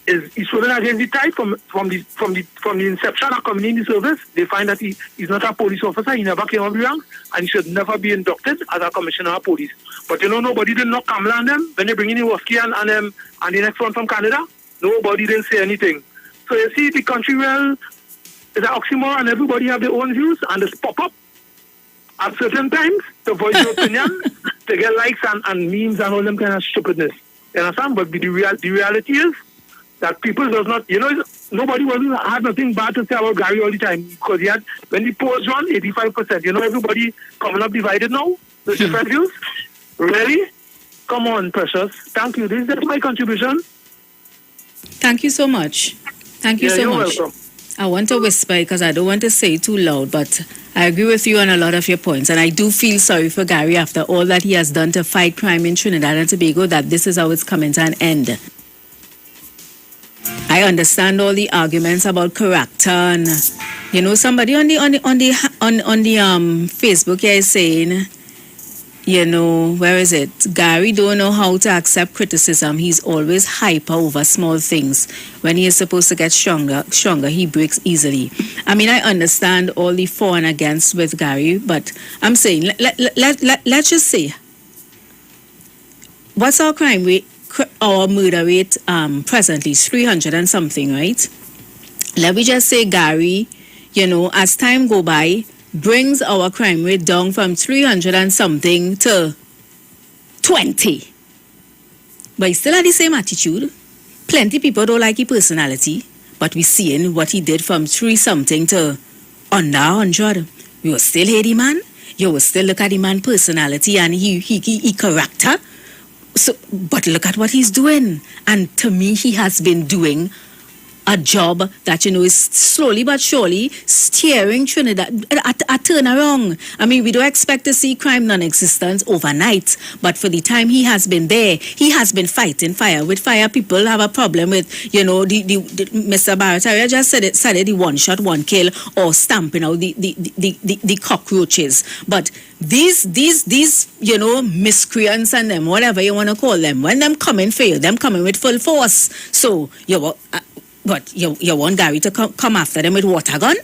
he's swimming against the tide from the inception of coming in the service. They find that he's not a police officer, he never came up the rank, and he should never be inducted as a commissioner of police. But nobody did not come on them when they bring in Iwer and the next one from Canada. Nobody didn't say anything. So you see, the country is an oxymoron, and everybody have their own views, and they pop up at certain times to voice their opinion, to get likes and memes and all them kind of stupidness. You understand? But the reality is that people does not, nobody had nothing bad to say about Gary all the time, because he had, when the polls run, 85%. Everybody coming up divided now with different views. Really? Come on, Precious. Thank you. This is my contribution. Thank you so much. Thank you so much. Welcome. I want to whisper because I don't want to say too loud, but I agree with you on a lot of your points. And I do feel sorry for Gary after all that he has done to fight crime in Trinidad and Tobago, that this is how it's coming to an end. I understand all the arguments about character, and somebody on the Facebook here is saying, where is it? Gary don't know how to accept criticism. He's always hyper over small things. When he is supposed to get stronger, he breaks easily. I mean, I understand all the for and against with Gary, but I'm saying, let's just say, what's our crime rate? Our murder rate presently is 300 and something, right? Let me just say Gary, as time go by, brings our crime rate down from 300 and something to 20. But he still had the same attitude. Plenty people don't like his personality, but we seeing what he did from 3 something to under 100. You will still hate the man. You will still look at the man personality and he character. So, but look at what he's doing. And to me, he has been doing a job that, is slowly but surely steering Trinidad a turnaround. I mean, we don't expect to see crime non-existent overnight, but for the time he has been there, he has been fighting fire. With fire, people have a problem with, the Mr. Barrett just said it, the one shot, one kill, or stamping out the cockroaches. But these miscreants and them, whatever you want to call them, when them coming for you, them coming with full force. So, but you want Gary to come after them with water gun?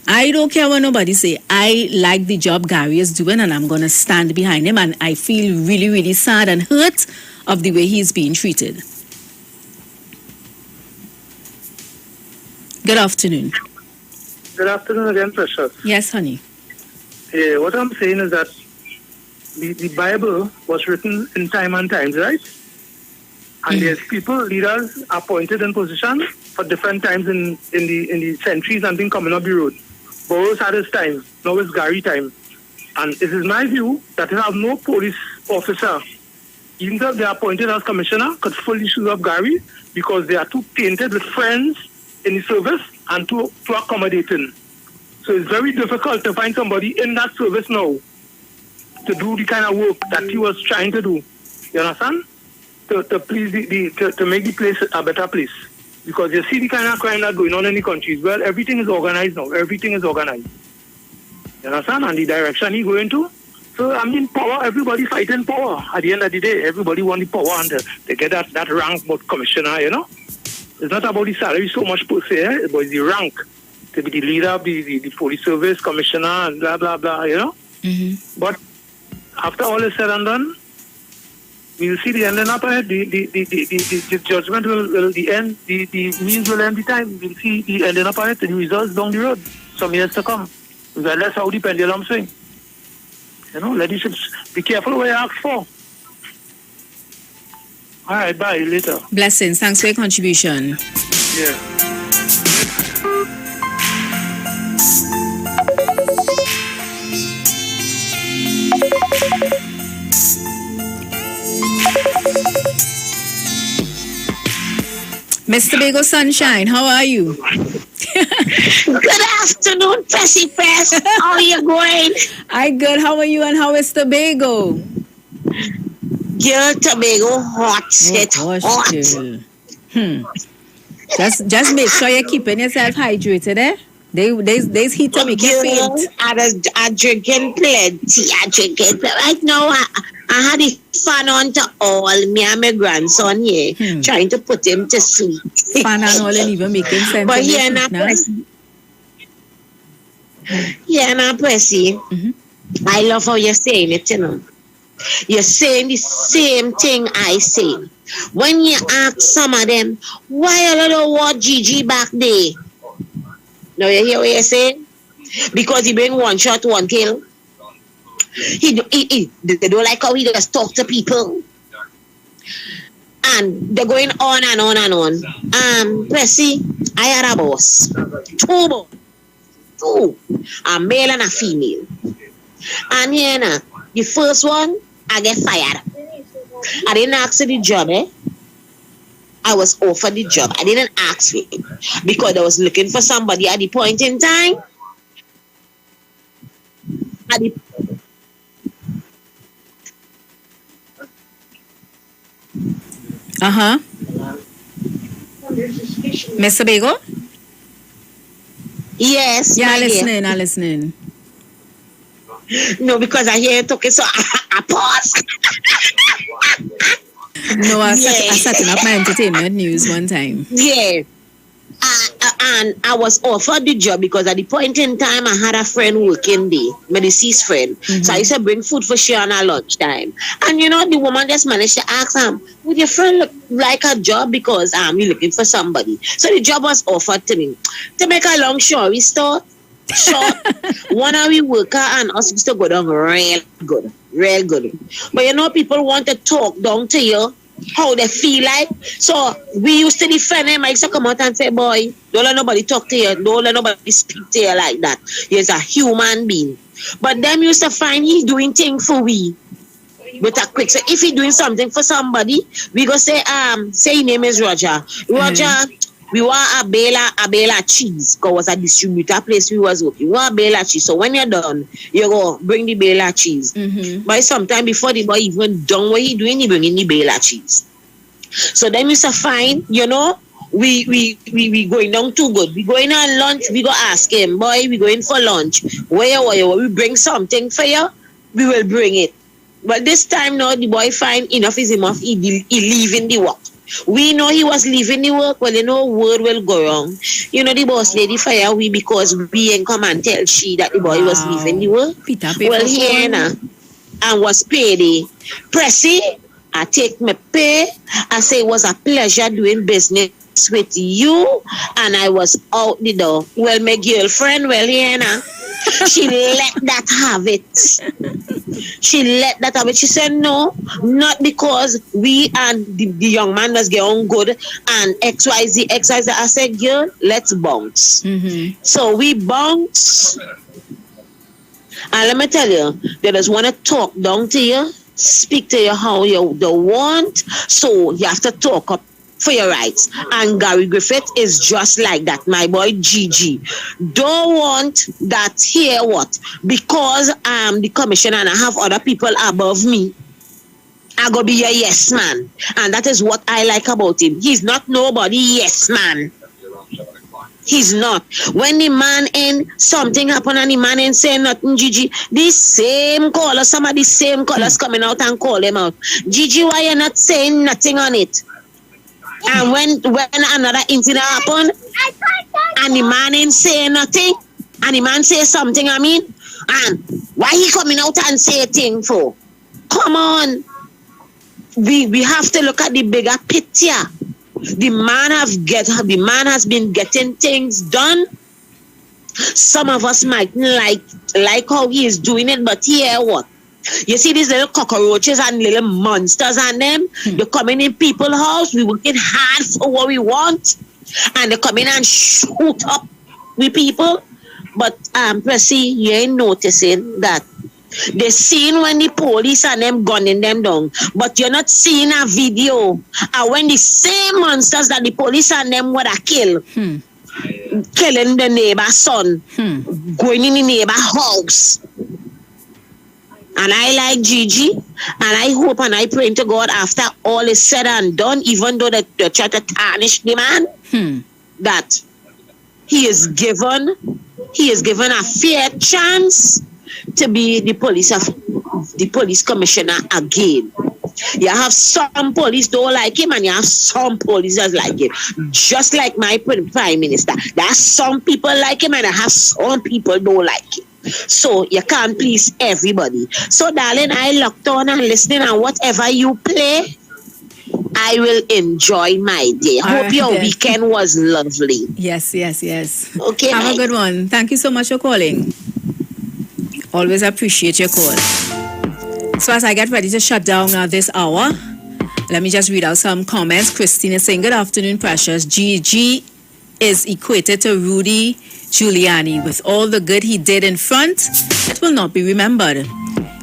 I don't care what nobody say. I like the job Gary is doing, and I'm going to stand behind him. And I feel really, really sad and hurt of the way he's being treated. Good afternoon. Good afternoon again, Precious. Yes, honey. Yeah, what I'm saying is that the Bible was written in time and times, right? And there's people, leaders, appointed in position for different times in the centuries and been coming up the road. Burroughs had his time, now it's Gary time. And it is my view that you have no police officer, even though they are appointed as commissioner, could fully shoot up Gary because they are too tainted with friends in the service and too accommodating. So it's very difficult to find somebody in that service now to do the kind of work that he was trying to do. You understand? to please to make the place a better place. Because you see the kind of crime that's going on in the countries. Well, everything is organized now. Everything is organized. You understand? And the direction he going to. So, I mean, power, everybody fighting power. At the end of the day, everybody want the power and they get that rank about commissioner, you know. It's not about the salary so much per se, but it's the rank. To be the leader of the police service, commissioner, and blah, blah, blah, you know. Mm-hmm. But after all is said and done, we will see the ending up ahead. The judgment will the end, the means will end the time. We will see the ending up ahead, the results down the road, some years to come. Because that's how the pendulum swing. You know, let you be careful what you ask for. All right, bye, later. Blessings. Thanks for your contribution. Yeah. Mr. Bagel Sunshine, how are you? Good afternoon, Pressy Press. How are you going? I'm good. How are you and how is Tobago? Girl, Tobago hot. It's hot. Just make sure you're keeping yourself hydrated, eh? There's heat to make you faint. I'm drinking plenty. Right now, I had the fan on to all me and my grandson here, trying to put him to sleep. Fan and all and even making sense. But here now, Pressy. Yeah, now, Pressy. I love how you're saying it, you know. You're saying the same thing I say. When you ask some of them, why a little what Gigi back there? Now you hear what you're saying? Because he bring one shot, one kill. They don't like how he just talk to people. And they're going on and on and on. Pressy, I had a boss. Two. A male and a female. And here now, the first one, I get fired. I didn't ask for the job, eh? I was offered the job. I didn't ask for it. Because I was looking for somebody at the point in time. Uh-huh. Mr. Bagel? Yes. Yeah, I'm listening. No, because I hear you talking, so I pause. No, I setting up my entertainment news one time. Yeah. And I was offered the job because at the point in time I had a friend working there, my deceased friend. So I used to bring food for she on her lunchtime. And you know, the woman just managed to ask him, would your friend look like a job because you're looking for somebody? So the job was offered to me. To make a long story short, one of we worker and us used to go down real good. But you know, people want to talk down to you how they feel like. So we used to defend him. I used to come out and say, boy, don't let nobody talk to you. Don't let nobody speak to you like that. He's a human being. But them used to find he's doing things for we. With a quick. So if he doing something for somebody, we go say his name is Roger. We want a bale of cheese, because it was a distributor place we was working. We want a bale of cheese. So when you're done, you go bring the bale of cheese. But sometime before the boy even done what he doing, he bring in the bale of cheese. So then Mr. Fine, you know, we going down too good. We going on lunch, we go ask him, boy, we going for lunch. Where we bring something for you, we will bring it. But this time now, the boy find enough is enough, he leaving the work. We know he was leaving the work. Well, you know, word will go wrong. You know, the boss lady fire we because we ain't come and tell she that the boy was leaving the work. Well, here now, and was paid. Pressy, I take my pay. I say it was a pleasure doing business with you, and I was out the door. Well, my girlfriend, well, here now, she let that have it. She said, no, not because we and the young man was getting good and XYZ. I said, girl, let's bounce. So we bounce. And let me tell you, they just want to talk down to you, speak to you how you don't want. So you have to talk up for your rights. And Gary Griffith is just like that. My boy Gigi don't want that here what? Because I'm the commissioner and I have other people above me. I go be your yes man. And that is what I like about him. He's not nobody yes man. He's not. When the man in something happen and the man ain't saying nothing, Gigi, the same caller, some of the same callers coming out and call him out. Gigi, why you not saying nothing on it? And when another incident happen and the man ain't saying nothing and the man say something, and why he coming out and say a thing for? Come on. We have to look at the bigger picture. The man has been getting things done. Some of us might like how he is doing it, but here what? You see these little cockroaches and little monsters and them, they coming in people's house, we working hard for what we want, and they come in and shoot up with people. But Pressy, you ain't noticing that. They seen when the police and them gunning them down, but you're not seeing a video when the same monsters that the police and them would have killed, killing the neighbor's son, going in the neighbor's house. And I like Gigi, and I hope and I pray to God after all is said and done, even though they try to tarnish the man, that he is given a fair chance to be the police commissioner again. You have some police don't like him and you have some police that like him. Just like my prime minister. There are some people like him and I have some people don't like him. So you can't please everybody. So darling, I locked on and listening, and whatever you play, I will enjoy my day. Hope your weekend was lovely. Yes. Okay. Have a good one. Thank you so much for calling. Always appreciate your call. So as I get ready to shut down this hour, let me just read out some comments. Christine is saying, good afternoon, Precious. Gigi is equated to Rudy Giuliani. With all the good he did in front, it will not be remembered.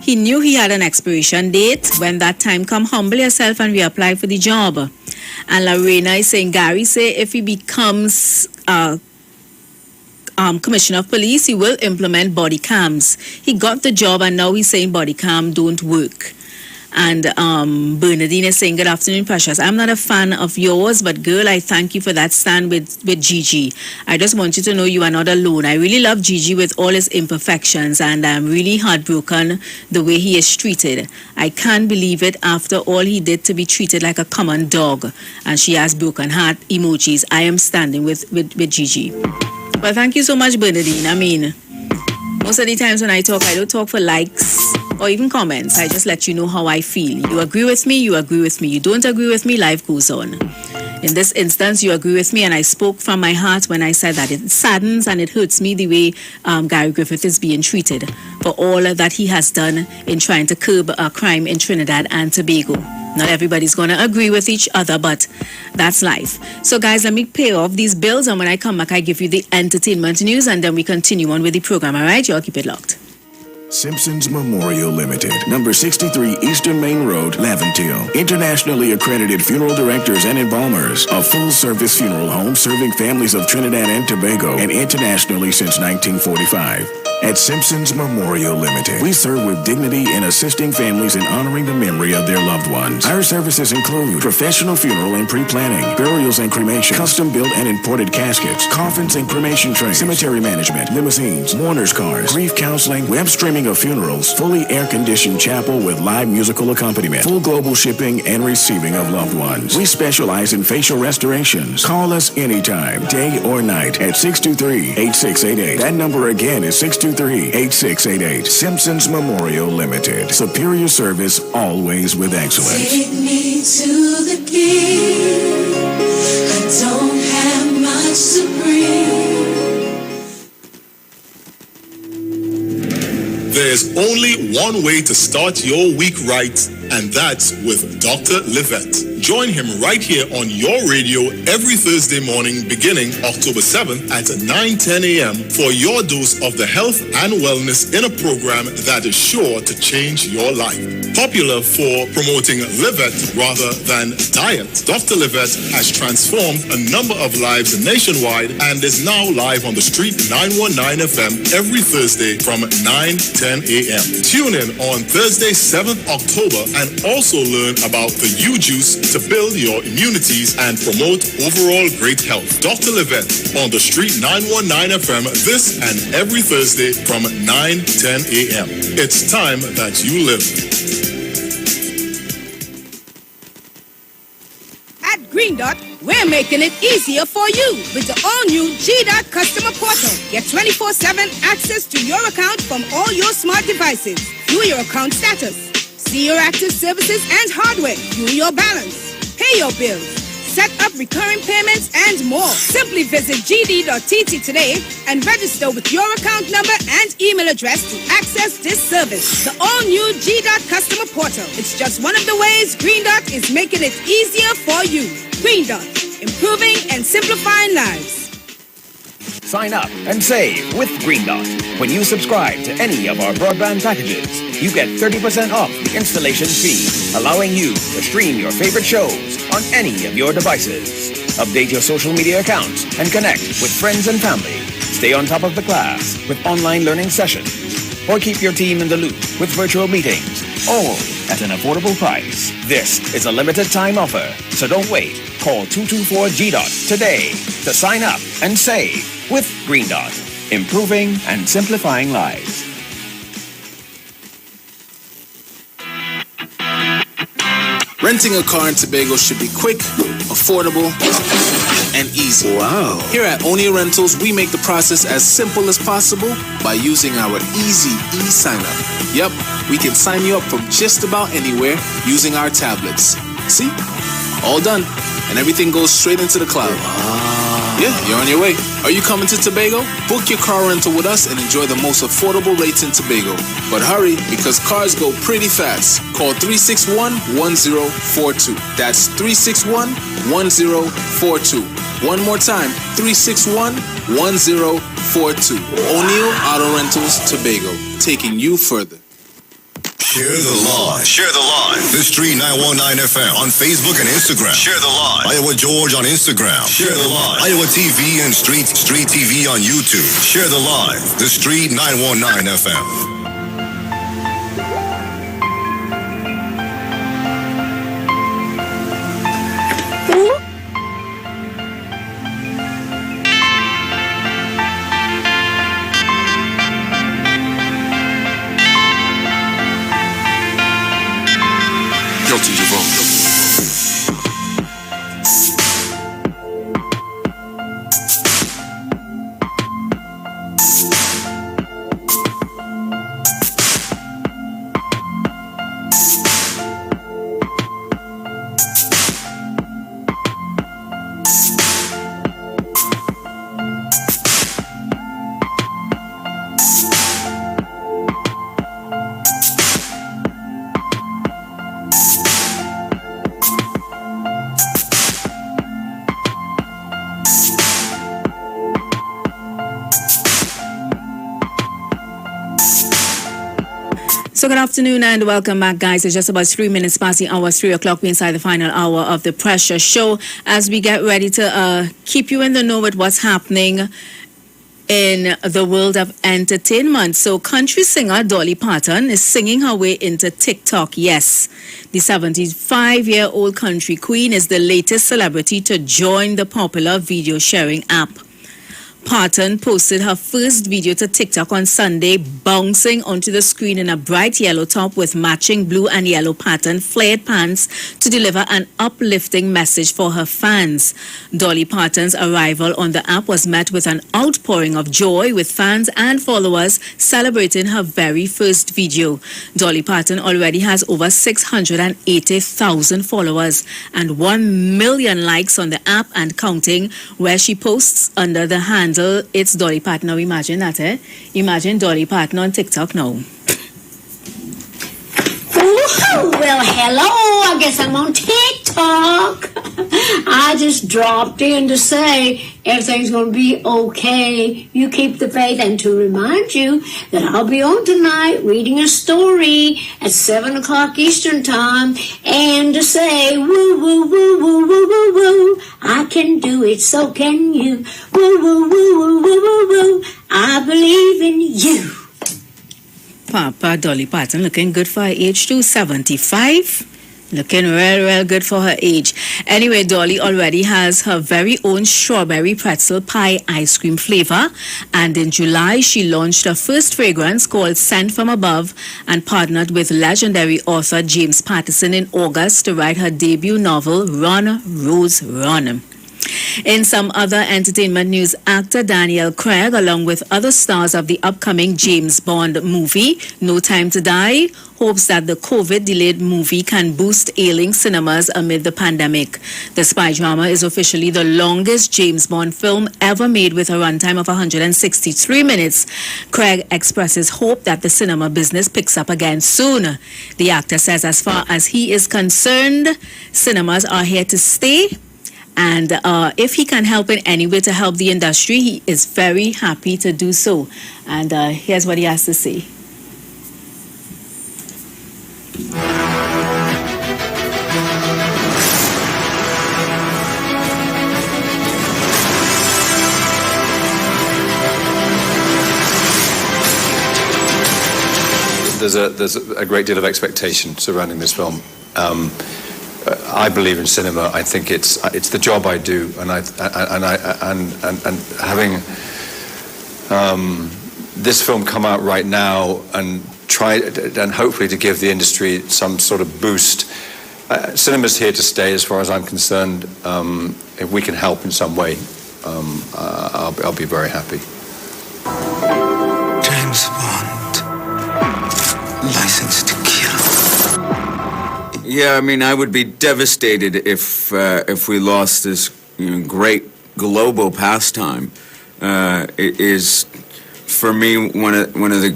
He knew he had an expiration date. When that time come, humble yourself and reapply for the job. And Lorena is saying, Gary say if he becomes Commissioner of Police, he will implement body cams. He got the job and now he's saying body cam don't work. And Bernadine is saying, good afternoon, Precious. I'm not a fan of yours, but girl, I thank you for that stand with Gigi. I just want you to know you are not alone. I really love Gigi with all his imperfections, and I'm really heartbroken the way he is treated. I can't believe it after all he did to be treated like a common dog. And she has broken heart emojis. I am standing with Gigi. Well, thank you so much, Bernadine. I mean, most of the times when I talk, I don't talk for likes or even comments. I just let you know how I feel. You agree with me, you agree with me. You don't agree with me, life goes on. In this instance, you agree with me, and I spoke from my heart when I said that it saddens and it hurts me the way Gary Griffith is being treated for all that he has done in trying to curb crime in Trinidad and Tobago. Not everybody's going to agree with each other, but that's life. So, guys, let me pay off these bills, and when I come back, I give you the entertainment news, and then we continue on with the program, all right? Y'all keep it locked. Simpsons Memorial Limited, number 63 Eastern Main Road, Laventille. Internationally accredited funeral directors and embalmers. A full-service funeral home serving families of Trinidad and Tobago, and internationally since 1945. At Simpsons Memorial Limited, we serve with dignity in assisting families in honoring the memory of their loved ones. Our services include professional funeral and pre-planning, burials and cremation, custom-built and imported caskets, coffins and cremation trays, cemetery management, limousines, mourners cars, grief counseling, web streaming of funerals, fully air-conditioned chapel with live musical accompaniment, full global shipping and receiving of loved ones. We specialize in facial restorations. Call us anytime, day or night, at 623-8688. That number again is 623-8688. Simpsons Memorial Limited. Superior service, always with excellence. Take me to the king. I don't have much to bring. There's only one way to start your week right, and that's with Dr. Livette. Join him right here on your radio every Thursday morning beginning October 7th at 9:10 a.m. for your dose of the health and wellness in a program that is sure to change your life. Popular for promoting Live It rather than diet, Dr. Live It has transformed a number of lives nationwide and is now live on the Street 919 FM every Thursday from 9:10 a.m. Tune in on Thursday, 7th October and also learn about the U-Juice to build your immunities and promote overall great health. Dr. Live It on the Street 919 FM this and every Thursday from 9:10 a.m. It's time that you live. At Green Dot, we're making it easier for you with the all-new G-Dot customer portal. Get 24/7 access to your account from all your smart devices. View your account status, see your active services and hardware, view your balance, pay your bills, set up recurring payments, and more. Simply visit gd.tt today and register with your account number and email address to access this service. The all-new G-Dot customer portal. It's just one of the ways Green Dot is making it easier for you. Green Dot, improving and simplifying lives. Sign up and save with Green Dot. When you subscribe to any of our broadband packages, you get 30% off the installation fee, allowing you to stream your favorite shows on any of your devices. Update your social media accounts and connect with friends and family. Stay on top of the class with online learning sessions. Or keep your team in the loop with virtual meetings, all at an affordable price. This is a limited time offer, so don't wait. Call 224-G-DOT today to sign up and save with Green Dot, improving and simplifying lives. Renting a car in Tobago should be quick, affordable, and easy. Wow. Here at Onia Rentals, we make the process as simple as possible by using our easy e-sign-up. Yep, we can sign you up from just about anywhere using our tablets. See? All done. And everything goes straight into the cloud. Yeah, you're on your way. Are you coming to Tobago? Book your car rental with us and enjoy the most affordable rates in Tobago. But hurry, because cars go pretty fast. Call 361-1042. That's 361-1042. One more time, 361-1042. O'Neill Auto Rentals, Tobago, taking you further. Share the live. Share the live. The Street 919 FM on Facebook and Instagram. Share the live. Iowa George on Instagram. Share the live. Iowa TV and Street TV on YouTube. Share the live. The Street 919 FM. Guilty to vote. So good afternoon and welcome back, guys. It's just about 3 minutes past the hour, 3 o'clock. We're inside the final hour of the Pressure Show as we get ready to keep you in the know with what's happening in the world of entertainment. So country singer Dolly Parton is singing her way into TikTok. Yes, the 75-year-old country queen is the latest celebrity to join the popular video sharing app. Parton posted her first video to TikTok on Sunday, bouncing onto the screen in a bright yellow top with matching blue and yellow pattern flared pants to deliver an uplifting message for her fans. Dolly Parton's arrival on the app was met with an outpouring of joy, with fans and followers celebrating her very first video. Dolly Parton already has over 680,000 followers and 1 million likes on the app and counting, where she posts under the handle It's Dolly Parton. Now imagine that, eh? Imagine Dolly Parton on TikTok now. Ooh, well, hello. I guess I'm on TikTok. talk. I just dropped in to say everything's going to be okay. You keep the faith, and to remind you that I'll be on tonight reading a story at 7 o'clock Eastern Time, and to say, woo, woo, woo, woo, woo, woo, woo, I can do it, so can you. Woo, woo, woo, woo, woo, woo, woo, I believe in you. Papa Dolly Parton looking good for her age too, 75. Looking real good for her age. Anyway, Dolly already has her very own strawberry pretzel pie ice cream flavor. And in July, she launched her first fragrance called Scent From Above and partnered with legendary author James Patterson in August to write her debut novel, Run, Rose, Run. In some other entertainment news, actor Daniel Craig, along with other stars of the upcoming James Bond movie, No Time to Die, hopes that the COVID-delayed movie can boost ailing cinemas amid the pandemic. The spy drama is officially the longest James Bond film ever made with a runtime of 163 minutes. Craig expresses hope that the cinema business picks up again soon. The actor says as far as he is concerned, cinemas are here to stay. And if he can help in any way to help the industry, he is very happy to do so. And here's what he has to say. There's a great deal of expectation surrounding this film. I believe in cinema. I think it's the job I do, and having this film come out right now and hopefully to give the industry some sort of boost. Cinema's here to stay, as far as I'm concerned. If we can help in some way, I'll be very happy. James Bond, License to Kill. Yeah, I mean, I would be devastated if we lost this great global pastime. It is, for me, one of the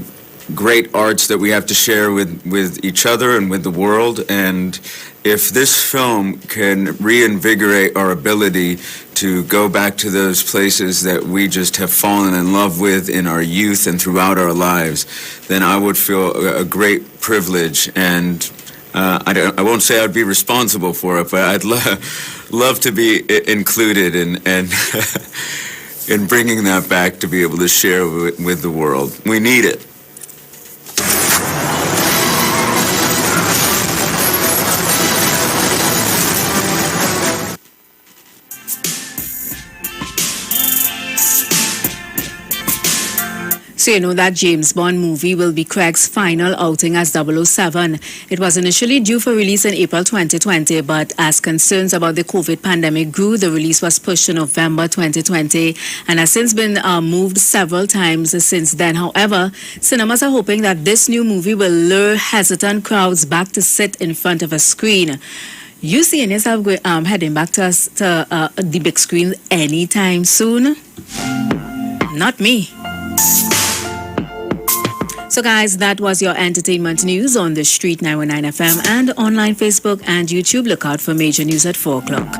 great arts that we have to share with each other and with the world. And if this film can reinvigorate our ability to go back to those places that we just have fallen in love with in our youth and throughout our lives, then I would feel a great privilege. And I won't say I'd be responsible for it, but I'd love to be included in in bringing that back to be able to share with the world. We need it. So you know that James Bond movie will be Craig's final outing as 007. It was initially due for release in April 2020, but as concerns about the COVID pandemic grew, the release was pushed to November 2020 and has since been moved several times since then. However, cinemas are hoping that this new movie will lure hesitant crowds back to sit in front of a screen. You seeing yourself heading back to the big screen anytime soon? Not me. So guys, that was your entertainment news on the Street 919 FM and online Facebook and YouTube. Look out for major news at 4 o'clock.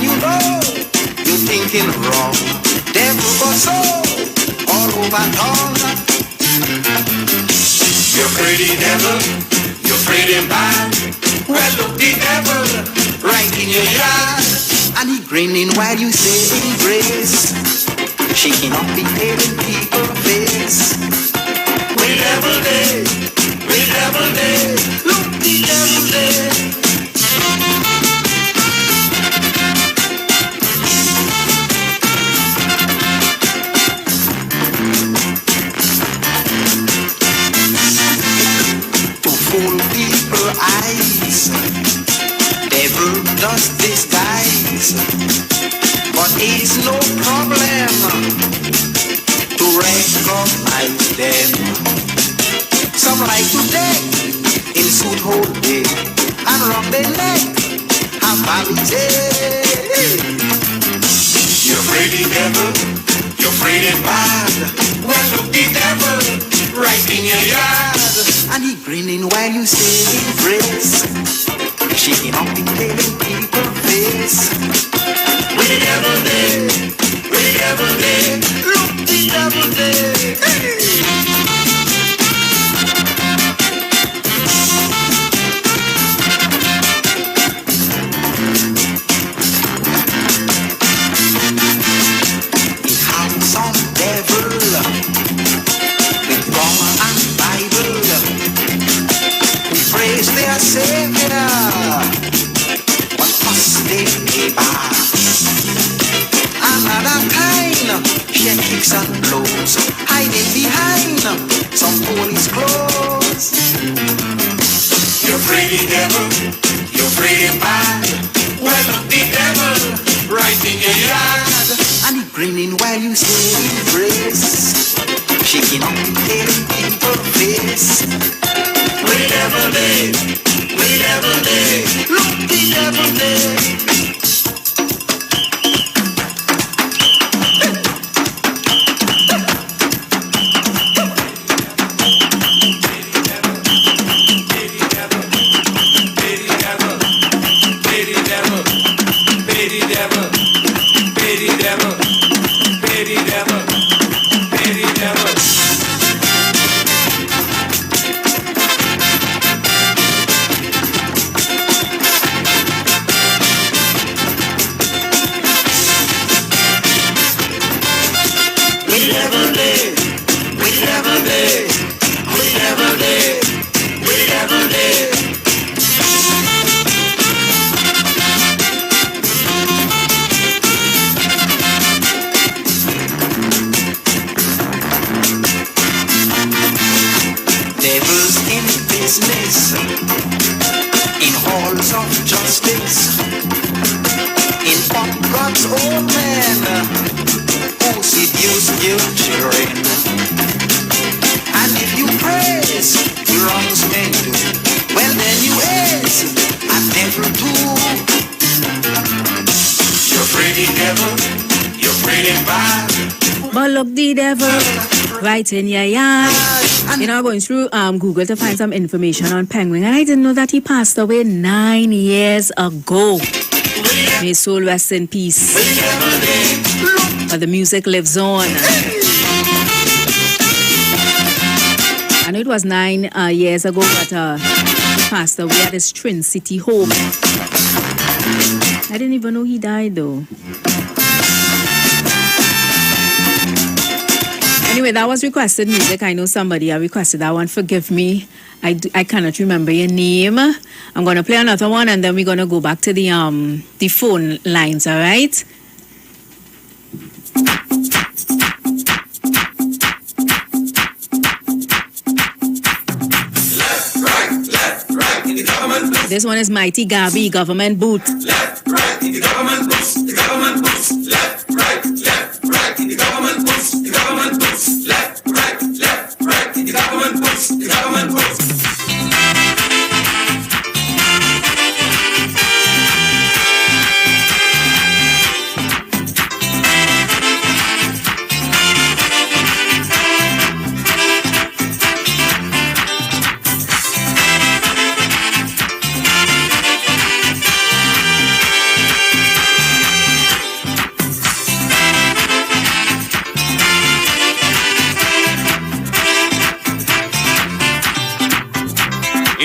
You know all. You're pretty devil, you're pretty bad. Well, look the devil right in your yard. And he grinning while you say grace, shaking up the head in people's face. We devil day, look the devil day. Eyes, devil does disguise, but it's no problem to recognize them. Some like to deck in suit whole day and round their neck have vanity. You're pretty devil, you're pretty bad. Well, look the devil right in your yard. And he grinning while you say grace, shaking up the tail in people's face. We the devil day, look the devil day. He had some devil with rum and Bible. Praise their Savior, what must they pay back? Another kind, she kicks and blows, hiding behind some police clothes. You're pretty devil, you're pretty bad. Well, look the devil right in your yard. And he grinning while you say grace, shaking up the tail in people's face. We devil day, look the devil day. Right in your yard. You know, going through Google to find some information on Penguin, and I didn't know that he passed away 9 years ago. May his soul rest in peace. But the music lives on. I know it was 9 years ago that he passed away at his Trin City home. I didn't even know he died though. Anyway, that was requested music. I know somebody requested that one. Forgive me. I cannot remember your name. I'm going to play another one and then we're going to go back to the phone lines, all right? Left, right, in the government boots. This one is Mighty Gabi, Government Boot. Left, right, in the government boots. The government boots. Left, right, in the government boots. The government boots. Left, right, in the government boots. The government boots.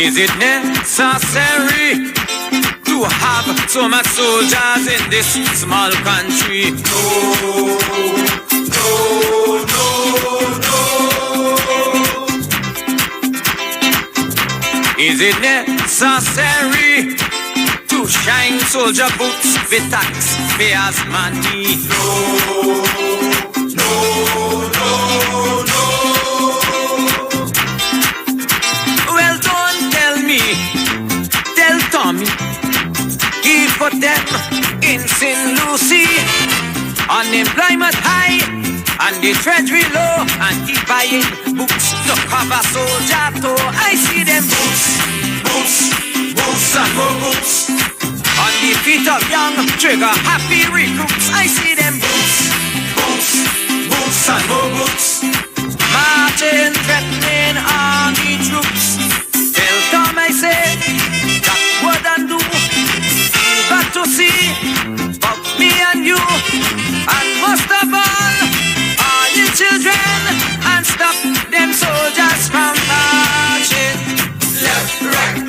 Is it necessary to have so much soldiers in this small country? No, no, no, no. Is it necessary to shine soldier boots with taxpayers' money? No, no, no, no. Well, don't tell me, tell Tommy, he put them in St. Lucie. Unemployment high and the treasury low, and he buying boots to cover soldier toe. I see them boots, boots, boots and more boots on the feet of young trigger happy recruits. I see them boots, boots, boots and more boots marching, threatening army troops. Tell Tom I say that what I do. You got to see about me and you, and most of all the children, and stop them soldiers from marching. Left, right,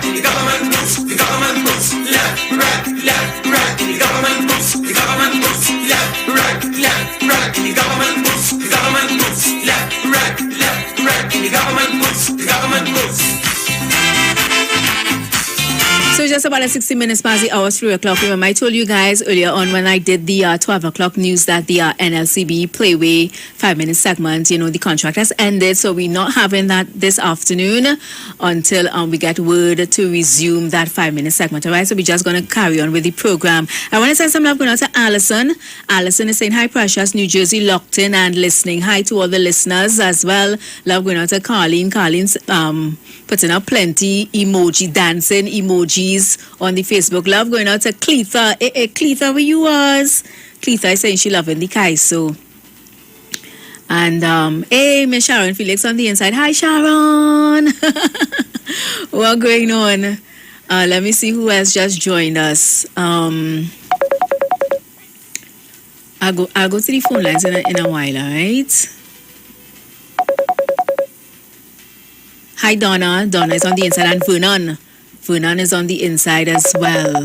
the government moves, the government moves. Left, right, the government moves, the government moves. Left, right, the government moves, the government moves. Left, right, the government moves, the government moves. So just about 60 minutes past the hour, 3 o'clock. Remember, I told you guys earlier on when I did the 12 o'clock news that the NLCB Playway 5-minute segment, the contract has ended. So we're not having that this afternoon until we get word to resume that 5-minute segment. All right, so we're just going to carry on with the program. I want to send some love going out to Allison. Allison is saying, hi, Precious, New Jersey, locked in and listening. Hi to all the listeners as well. Love going out to Carlene. Carlene's putting up plenty dancing emojis on the Facebook. Love going out to Cletha. Cletha, where you was? Cletha is saying she loving the Kaiso. And hey, Miss Sharon Felix on the inside. Hi, Sharon. What's going on? Let me see who has just joined us. I'll go to the phone lines in a while, all right? Hi, Donna. Donna is on the inside, and Vernon. Vernon is on the inside as well.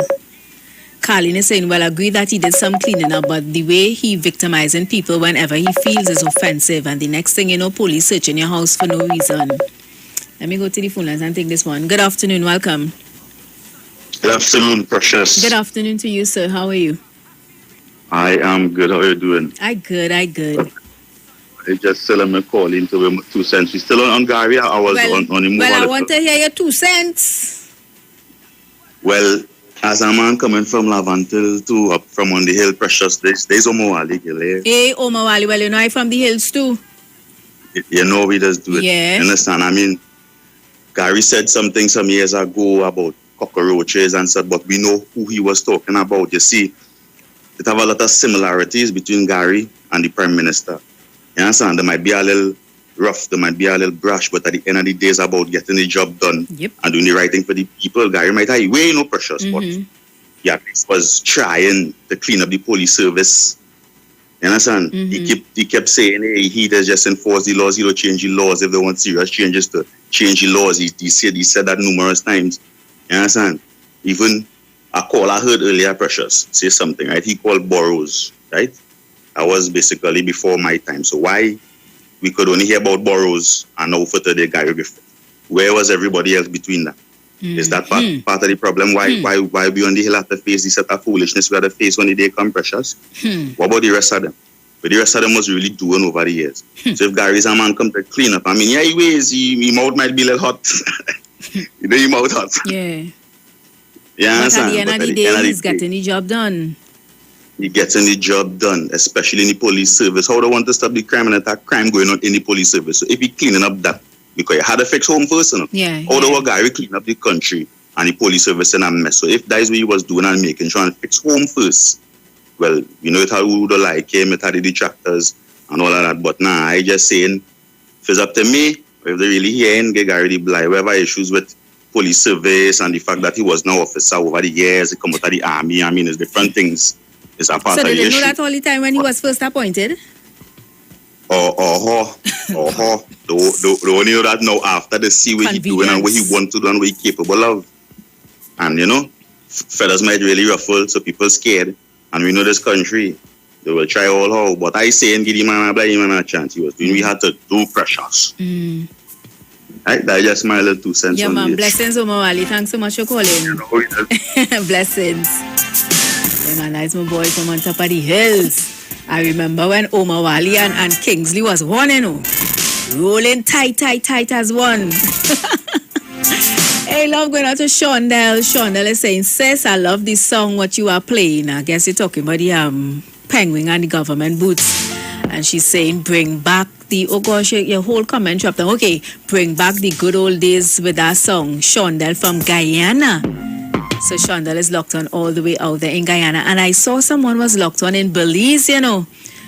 Carlin is saying, well, I agree that he did some cleaning up, but the way he victimizing people whenever he feels is offensive. And the next thing you know, police searching your house for no reason. Let me go to the phone lines and take this one. Good afternoon. Welcome. Good afternoon, Precious. Good afternoon to you, sir. How are you? I am good. How are you doing? I good. I just tell him a call into him 2 cents. We still on Gary. I was on the move. Well, I want to hear your 2 cents. Well, as a man coming from Lavantil to up from on the hill, Precious, there's Omawali Gile. Hey, Omawali, well, you know I from the hills too. You know we just do it. Yeah. You understand? I mean, Gary said something some years ago about cockroaches and said, but we know who he was talking about. You see, it have a lot of similarities between Gary and the Prime Minister. You understand? There might be a little rough, there might be a little brash, but at the end of the day, it's about getting the job done and doing the right thing for the people. Gary might have way no Precious, but he at least was trying to clean up the police service. You understand? He kept saying, hey, he does just enforce the laws, he don't change the laws if they want serious changes to change the laws. He said that numerous times. You understand? Even a call I heard earlier, Precious, say something, right? He called boroughs, right? That was basically before my time. So why we could only hear about boroughs and now for today, Gary before? Where was everybody else between that? Is that part of the problem? Why we on the hill have to face this set of foolishness we have to face when the day come, Precious? What about the rest of them? But the rest of them was really doing over the years. So if Gary's a man come to clean up, I mean, yeah, he weighs, his mouth might be a little hot. You know, your mouth hot. Yeah. Yeah, but at the end of the day, he's getting the job done. He getting the job done, especially in the police service. How they want to stop the crime and attack crime going on in the police service? So if he cleaning up that, because you had to fix home first, you know? Yeah. How the Gary clean up the country and the police service in a mess? So if that is what he was doing and making sure and fix home first, well, you know, it had who don't like him, it had the detractors and all of that. But nah, I just saying, if it's up to me, if they really hearing, get Gary the blind, whatever issues with police service and the fact that he was no officer over the years, he come out of the army, I mean, it's different things. It's a part so of the they didn't issue. know that all the time when he was first appointed? The only know that now after the see what he doing and what he want to do and what he capable of. And fellas might really ruffle, so people scared. And we know this country, they will try all how. But I say and give him a chance. We had to do pressures. Right? That just my little 2 cents. Yeah, man. Blessings, Omawali. Thanks so much for calling. Blessings. Yeah, man, that's my boy from on top of the hills. I remember when Omawali and Kingsley was one, rolling tight as one. Hey, love going out to Shondell. Shondell is saying, sis, I love this song, what you are playing. I guess you're talking about the penguin and the government boots. And she's saying, bring back oh gosh, your whole comment dropped down. Okay, bring back the good old days with that song. Shondell from Guyana. So Shondell is locked on all the way out there in Guyana. And I saw someone was locked on in Belize,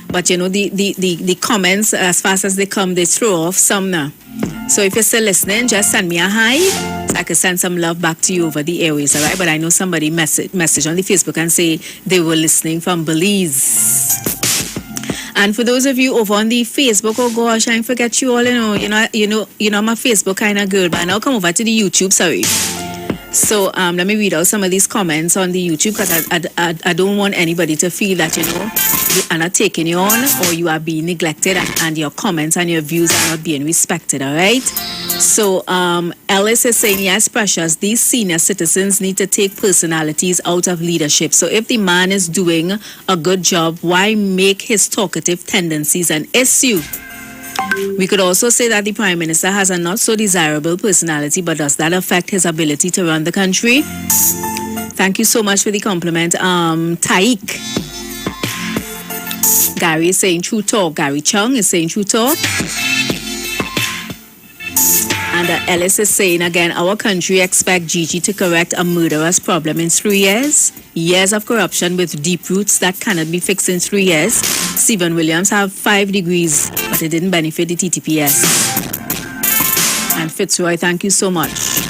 But the comments, as fast as they come, they throw off some now. So if you're still listening, just send me a hi. So I can send some love back to you over the airways, all right? But I know somebody message on the Facebook and say they were listening from Belize. And for those of you over on the Facebook, oh gosh, I forget you all, I'm a Facebook kind of girl, but now come over to the YouTube, sorry. So let me read out some of these comments on the YouTube because I don't want anybody to feel that, you are not taking you on or you are being neglected and your comments and your views are not being respected, all right? So Ellis is saying, yes, Precious, these senior citizens need to take personalities out of leadership. So if the man is doing a good job, why make his talkative tendencies an issue? We could also say that the Prime Minister has a not so desirable personality, but does that affect his ability to run the country? Thank you so much for the compliment. Taik. Gary is saying true talk. Gary Chung is saying true talk. And Ellis is saying again, our country expect Gigi to correct a murderous problem in 3 years. Years of corruption with deep roots that cannot be fixed in 3 years. Stephen Williams have 5 degrees, but it didn't benefit the TTPS. And Fitzroy, thank you so much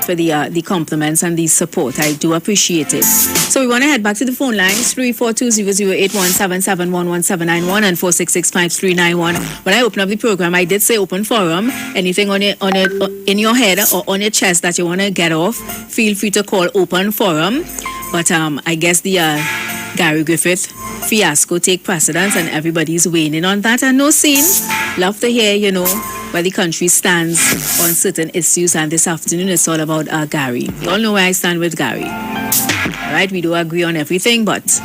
for the compliments and the support. I do appreciate it. So we want to head back to the phone lines, 342-0081-771-1791 and 466-5391. When I open up the program, I did say open forum. Anything in your head or on your chest that you want to get off, feel free to call open forum. But I guess the Gary Griffith fiasco take precedence and everybody's weighing in on that. And no scene. Love to hear, where the country stands on certain issues. And this afternoon, it's all about Gary. You all know where I stand with Gary. All right, we do agree on everything, but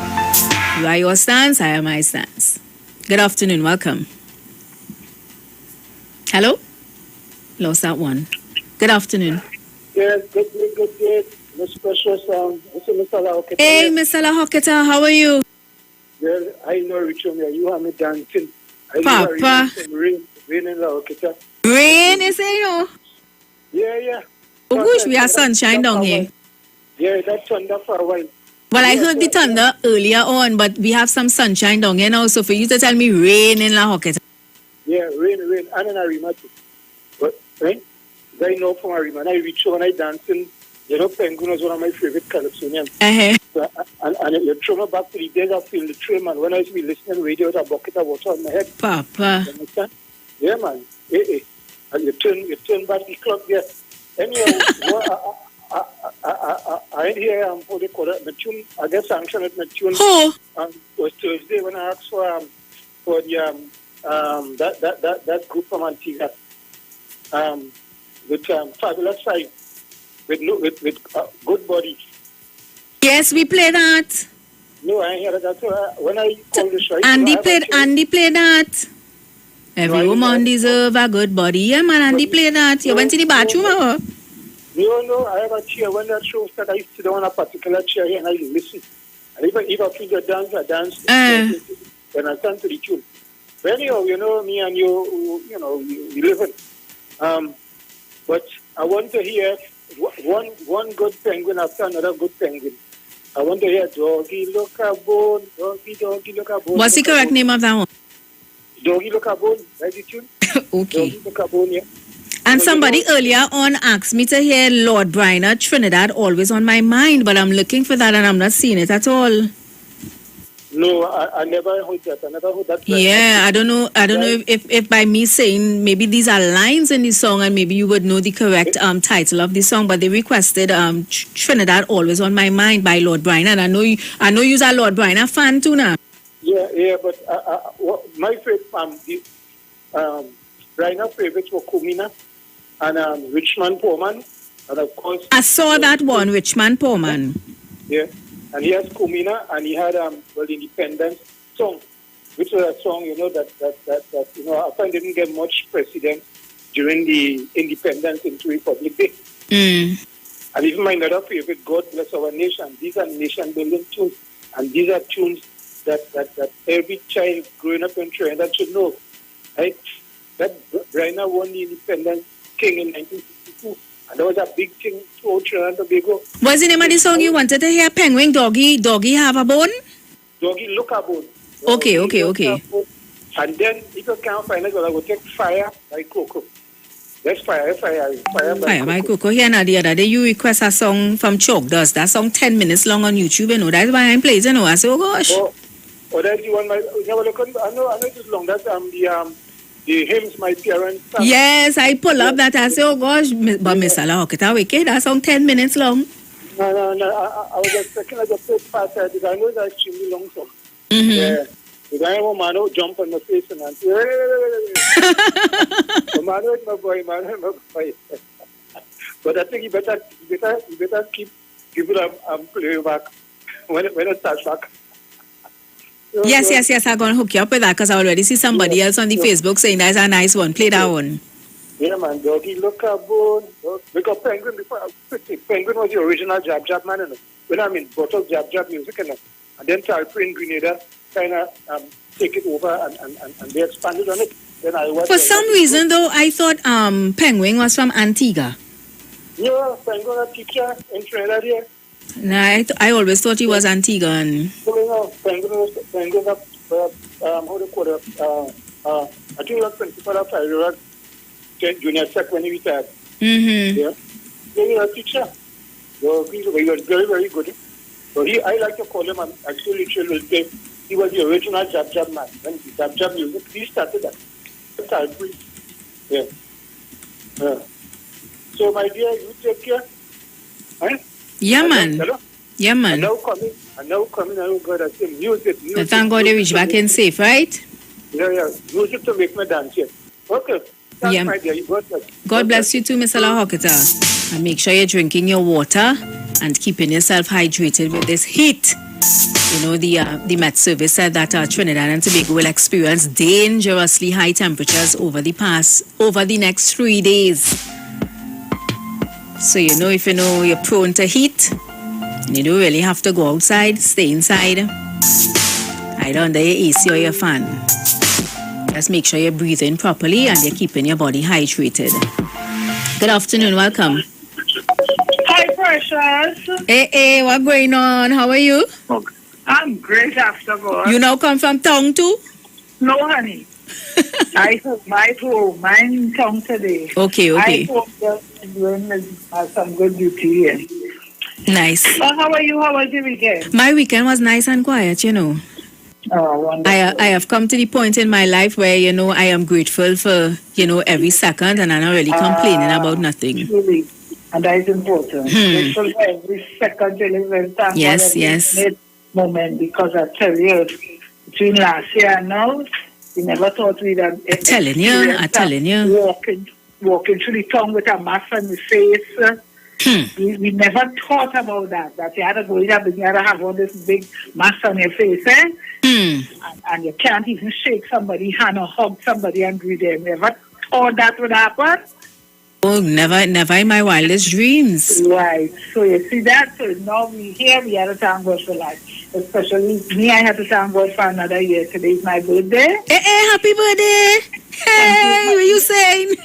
you are your stance, I am my stance. Good afternoon, welcome. Hello? Lost that one. Good afternoon. Yes, good day. Mr. Precious, Mr. Lahoketa. Hey, Mr. Lahoketa, how are you? Well, I know Richard, you have me dancing. Papa. Rain in Lahoketa. Rain, is it, Yeah. Oh, gosh, we have sunshine down here. Yeah, that's thunder for a while. Well, I heard the thunder earlier on, but we have some sunshine down here now. So for you to tell me rain in Lahoketa. Yeah, rain. And in Arima too. But, right? I know from Arima. And I reach when I dancing. Penguin was one of my favorite Calypsonians. So, and you throw me back to the days I feel the train, man. When I used to be listening to radio with a bucket of water on my head. Papa. You understand? Yeah, man. Hey. And you turn back the clock there. Anyhow, I hear what they call it, my tune. I guess sanctioned at my tune. It was Thursday when I asked for the that group from Antigua. With Fabulous Five. With good body. Yes, we play that. No, I hear that. When I call the show, Andy played that. Every woman deserves a good body. Yeah, man, Andy played that. You went to the bathroom, or? No, I have a chair. When that show started, I sit down on a particular chair here and I listen. And if I feel the dance, I dance. Then I stand to the tune. But anyhow, me and you live in. But I want to hear one good penguin after another good penguin. I want to hear Doggy Look a Bone, Doggy Look a Bone. What's the correct name of that one? Doggy Look a Bone, right, the tune? Okay. Doggy Look a Bone, yeah. And somebody earlier on asked me to hear Lord Bryner, Trinidad, always on my mind, but I'm looking for that and I'm not seeing it at all. No, I never heard that. I never heard that. Yeah, I don't know if by me saying maybe these are lines in the song and maybe you would know the correct title of the song, but they requested Trinidad Always on My Mind by Lord Brian, and I know you're a Lord Brian fan too now. Yeah, but my favorite Brian favorites were Kumina and Richmond Poorman, and of course I saw that one, Richmond Poorman. Yeah. And he has Kumina, and he had Independence song, which was a song that I find didn't get much precedence during the independence into Republic Day. And even my other favorite, God Bless Our Nation. These are nation building tunes, and these are tunes that every child growing up in Trinidad should know. Right? That Brian won the independence king in 1962. And that was a big thing throughout Trinidad and Tobago. What's the name of the song you wanted to hear? Penguin, Doggy have a bone? Doggy look a bone. Okay. And then if you can't find it, I will take Fire by Coco. That's Fire by Coco. Here now the other day you request a song from Chalk Does. That song 10 minutes long on YouTube, you know. That's why I'm playing, you know. I say, oh gosh. Oh, that's the one I know it's long. That's the hymns my parents sang. Yes, I pull up that I say, oh gosh, but Miss Alahokita Wiki, that song 10 minutes long. No, I was expecting like a first part because I know it's an extremely long song. Mm-hmm. The guy will man will jump on my face and say, hey. Man is my boy. But I think you better keep giving play back when it starts back. Yes, I'm going to hook you up with that because I already see somebody else on the Facebook saying that's a nice one. Play that one. Yeah, man, Doggy look a bone. Because Penguin was the original Jab man, you know. When I mean, brought up Jab music, you know. And then Talprin Grenada kind of take it over and they expanded on it. Then For some reason, though, I thought Penguin was from Antigua. Yeah, Penguin a teacher in Trinidad here. Nah, I always thought he was Antiguan. No, Penguin how do you call it? I think he was principal of Iwer Junior Sec when he retired. Mm-hmm. Yeah, he was a teacher. So he was very, very good. So I like to call him, actually, will say, he was the original Jab man. When the Jab music, he started that. Yeah. So, my dear, you take care. Huh? Yeah, man. Yeah, man. And now coming, oh God, I say music. Thank God they reach back in safe, right? Yeah. Music to make me dance here. Okay. Thanks, my dear. God bless you too, Miss Alahokita. And make sure you're drinking your water and keeping yourself hydrated with this heat. You know, the Met Service said that Trinidad and Tobago will experience dangerously high temperatures over the next 3 days. So, you know, if you know you're prone to heat, you don't really have to go outside, stay inside. Either under your AC or your fan. Just make sure you're breathing properly and you're keeping your body hydrated. Good afternoon, welcome. Hi, Precious. Hey, what's going on? How are you? I'm great after God. You now come from town too? No, honey. I took my tongue today. Okay. I hope that you're doing some good duty here. Nice. How are you? How was your weekend? My weekend was nice and quiet, you know. Oh, wonderful. I have come to the point in my life where, you know, I am grateful for, you know, every second and I'm not really complaining about nothing. Truly. And that is important. Grateful for every second you live in time. Yes. Moment, because I tell you, between last year and now, we never thought we'd have... I'm telling you. Walking through the town with a mask on the face. We never thought about that you had to go in and you had to have all this big mask on your face, and you can't even shake somebody's hand or hug somebody and greet them. Never thought that would happen. Oh, never in my wildest dreams. Right. So you see that? So now we here, we had to thank God for life. Especially me, I had to thank God for another year. Today is my birthday. Hey, happy birthday. Hey, what are you saying?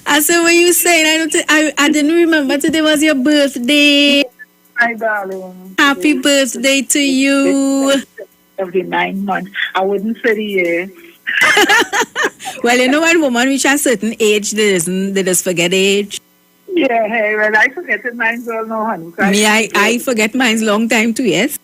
I said, what are you saying? I didn't remember today was your birthday. My darling. Happy birthday to you. Every 9 months. I wouldn't say the year. Well, you know, when women reach a certain age, they just forget age. Yeah, hey, well, I forget it mine's all now, honey. Me, I forget mine's long time too, yes.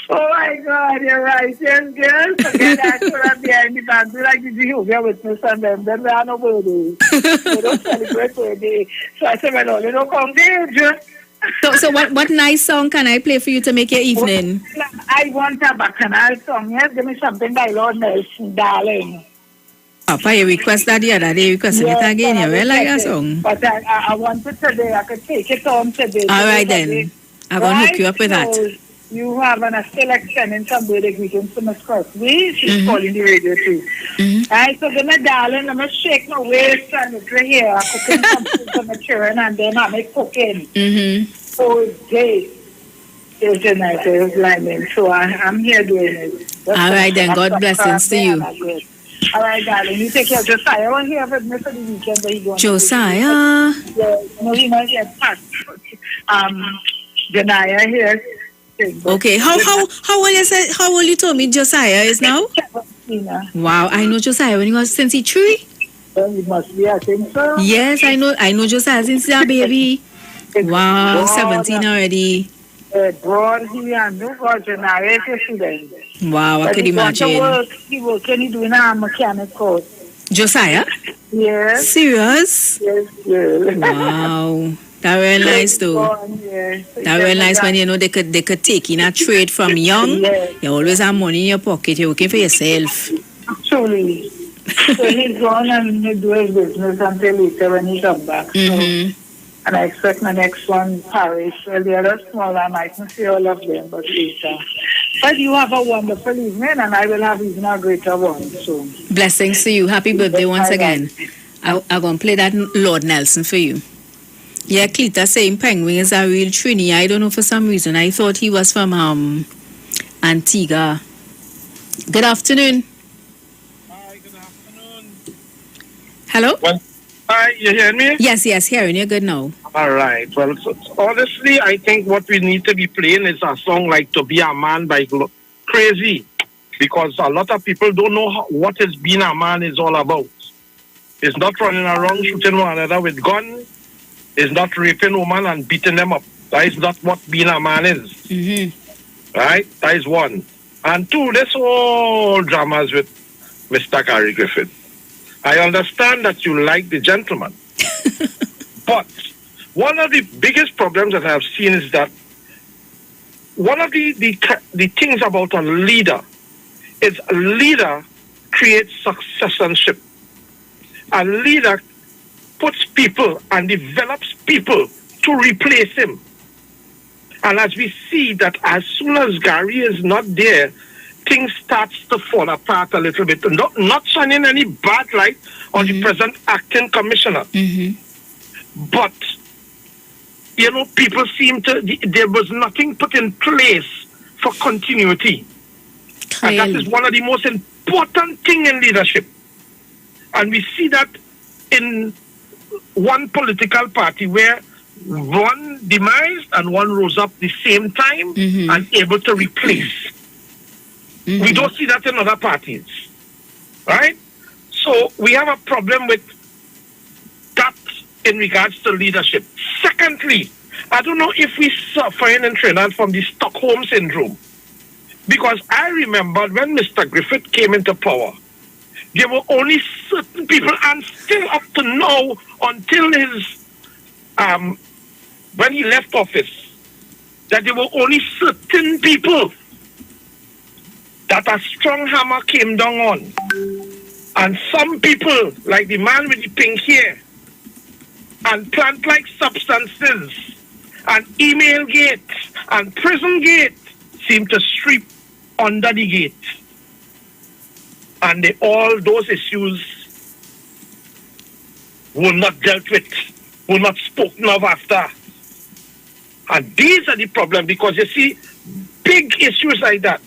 Oh my God, you're right. Yes, girls. Forget that. You're behind the back. Do like the Jehovah Witness and them. Then they are no birthdays. They don't celebrate birthday. So I said, well, they don't come there. So what nice song can I play for you to make your evening? I want a bacchanal song. Yes, give me something by Lord Nelson, darling. Papa, you request that the other day. You requested it again. You really like that song? But I want it today. I could take it on today. All right, then. I'm going to hook you up with that. So you have a selection in some way that we can see Miss Crosby. She's calling the radio too. Right, so give me darling, I'm going to shake my waist and it's right here. I'm cooking some food for my children and then I'm cooking. All day. It's a nice lineman. So I'm here doing it. All right, then. God blessings to you. All right, darling. You take care of Josiah. I want to hear with me for the weekend. That he going Josiah? Yeah, no, he not here. Janaya here. Okay. How old you said? How old you told me Josiah is now? 17. Wow, I know Josiah when he was since he 3. Well, it must be, I think so. Yes, I know Josiah since he's a baby. Wow, 17 already. Broad, he and no God, Janaya is Wow, I could imagine. He working, he doing a mechanic course. Josiah? Yes. Serious? Yes, yes. Wow. That very nice too. That very nice when you know they could take in a trade from young. You always have money in your pocket. You're working for yourself. Actually. So he's gone and he do his business until later when he come back. So, and I expect my next one parish. Well, the other small, I mightn't see all of them, but later. But you have a wonderful evening, and I will have even a greater one. So blessings to you. Happy birthday once again. I'm going to play that Lord Nelson for you. Yeah, Cleta saying Penguin is a real Trini. I don't know, for some reason. I thought he was from Antigua. Good afternoon. Hi, good afternoon. Hello? Well, hi, you hear me? Yes, hearing you good now. All right. Well, so, honestly, I think what we need to be playing is a song like To Be a Man by Crazy. Because a lot of people don't know what is being a man is all about. It's not running around shooting one another with guns. It's not raping women and beating them up. That is not what being a man is. Right? That is one. And two, this whole dramas with Mr. Gary Griffith. I understand that you like the gentleman. But one of the biggest problems that I have seen is that one of the things about a leader is a leader creates successorship. A leader puts people and develops people to replace him. And as we see that as soon as Gary is not there, things starts to fall apart a little bit. Not shining any bad light on the present acting commissioner. But, you know, people seem to, there was nothing put in place for continuity. And that is one of the most important things in leadership. And we see that in one political party where one demised and one rose up the same time and able to replace. We don't see that in other parties. Right? So we have a problem with that in regards to leadership. Secondly, I don't know if we suffer in Trinidad from the Stockholm syndrome. Because I remember when Mr. Griffith came into power, there were only certain people, and still up to now, until his, when he left office, that there were only certain people that a strong hammer came down on. And some people, like the man with the pink hair, and plant-like substances, and email gate, and prison gate, seem to sweep under the gate. And all those issues were not dealt with, were not spoken of after. And these are the problems, because you see, big issues like that,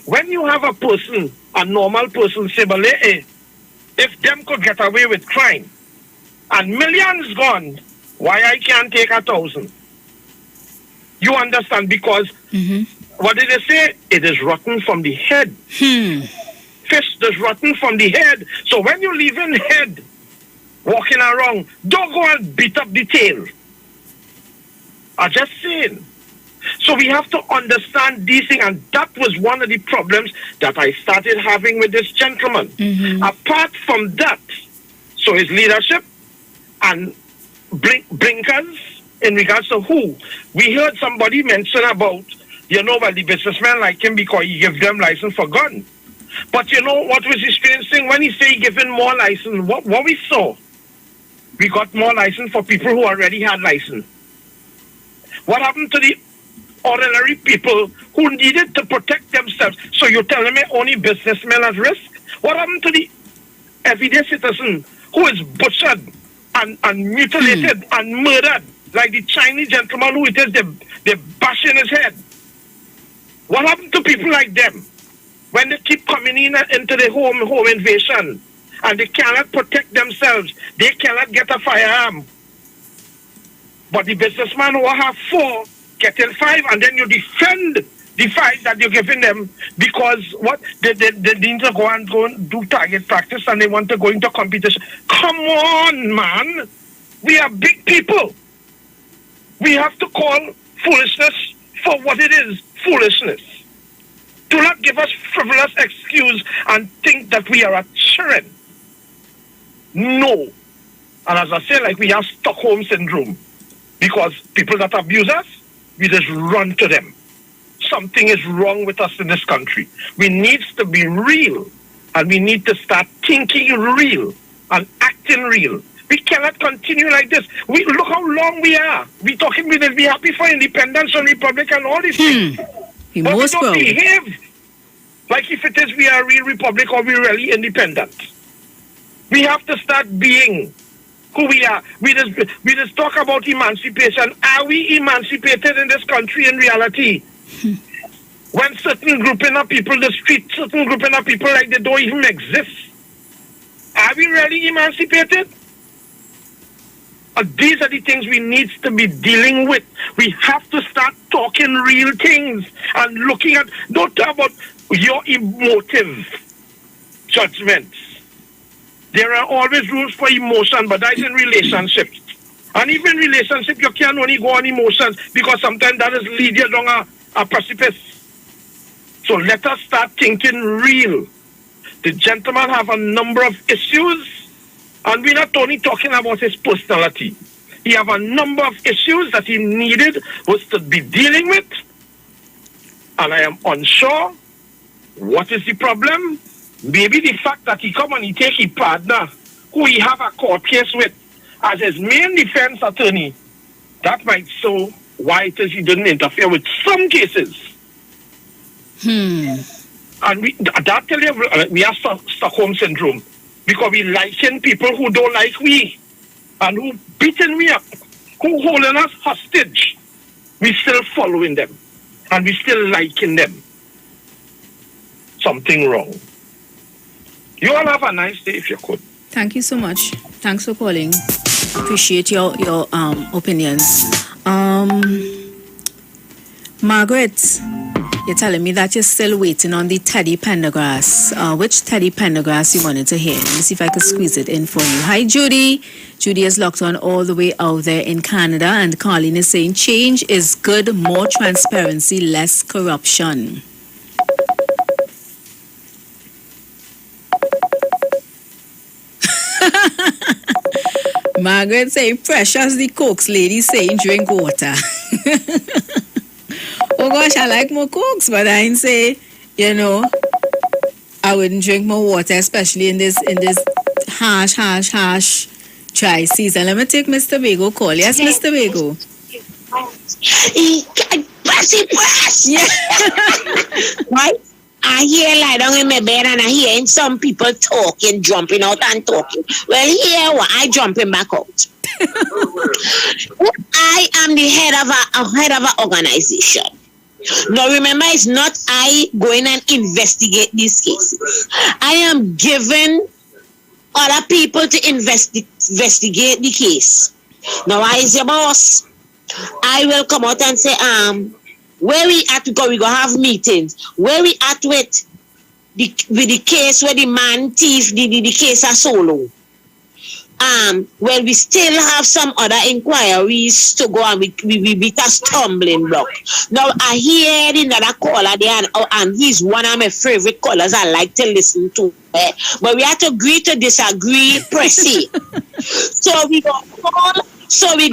when you have a person, a normal person, say, well, if them could get away with crime, and millions gone, why I can't take 1,000? You understand? Because, what did they say? It is rotten from the head. Fish is rotten from the head. So when you leave in head walking around, don't go and beat up the tail. I'm just saying. So we have to understand these things, and that was one of the problems that I started having with this gentleman. Apart from that, so his leadership and blinkers in regards to who. We heard somebody mention about, well, the businessmen like him because he gives them license for gun. But you know what was the strange thing? When he say he giving more license, what we saw, we got more license for people who already had license. What happened to the ordinary people who needed to protect themselves? So you're telling me only businessmen at risk? What happened to the everyday citizen who is butchered and mutilated and murdered, like the Chinese gentleman who it is, they bash in his head? What happened to people like them when they keep coming into the home invasion and they cannot protect themselves? They cannot get a firearm. But the businessman who have 4 getting 5, and then you defend the 5 that you're giving them because what they need to go and do target practice and they want to go into competition. Come on, man. We are big people. We have to call foolishness for what it is, foolishness. Do not give us frivolous excuse and think that we are a children. No. And as I say, like we have Stockholm syndrome. Because people that abuse us, we just run to them. Something is wrong with us in this country. We need to be real. And we need to start thinking real and acting real. We cannot continue like this. Look how long we are. We talking, we be happy for independence and republic and all these things. But we don't behave like if it is we are a real republic or we're really independent. We have to start being who we are. We just talk about emancipation. Are we emancipated in this country in reality? When certain grouping of people, the street, certain grouping of people like they don't even exist. Are we really emancipated? These are the things we need to be dealing with. We have to start talking real things and looking at, don't talk about your emotive judgments. There are always rules for emotion, but that's in relationships. And even relationship, you can only go on emotions because sometimes that is lead you down a precipice. So let us start thinking real. The gentleman have a number of issues, and we're not only talking about his personality. He have a number of issues that he needed was to be dealing with, and I am unsure what is the problem. Maybe the fact that he come and he take his partner, who he have a court case with, as his main defense attorney, that might show why it is he didn't interfere with some cases. And that tell you, we have Stockholm syndrome. Because we liking people who don't like we, and who beating me up, who holding us hostage. We still following them, and we still liking them. Something wrong. You all have a nice day if you could. Thank you so much. Thanks for calling. Appreciate your opinions. Margaret, you're telling me that you're still waiting on the Teddy Pendergrass. Which Teddy Pendergrass you wanted to hear? Let me see if I can squeeze it in for you. Hi, Judy. Judy is locked on all the way out there in Canada, and Carlene is saying change is good, more transparency, less corruption. Margaret saying precious, the Cokes lady saying drink water. Oh gosh, I like more Cokes, but I ain't say, I wouldn't drink more water, especially in this harsh dry season. Let me take Mr. Bego call. Yes, Mr. Bego. Yeah. Right? I hear lie down in my bed and I hear some people talking, jumping out and talking. Well, here I jumping back out. I am the head of an organization. Now remember, it's not I going and investigate these cases. I am giving other people to investigate the case. Now I is your boss. I will come out and say, where we at, because we go have meetings. Where we at with the case where the man thief the case a solo. well, we still have some other inquiries to go, and we beat a stumbling block. Now, I hear another caller there, and he's one of my favorite callers I like to listen to. But we have to agree to disagree, Pressy. So we go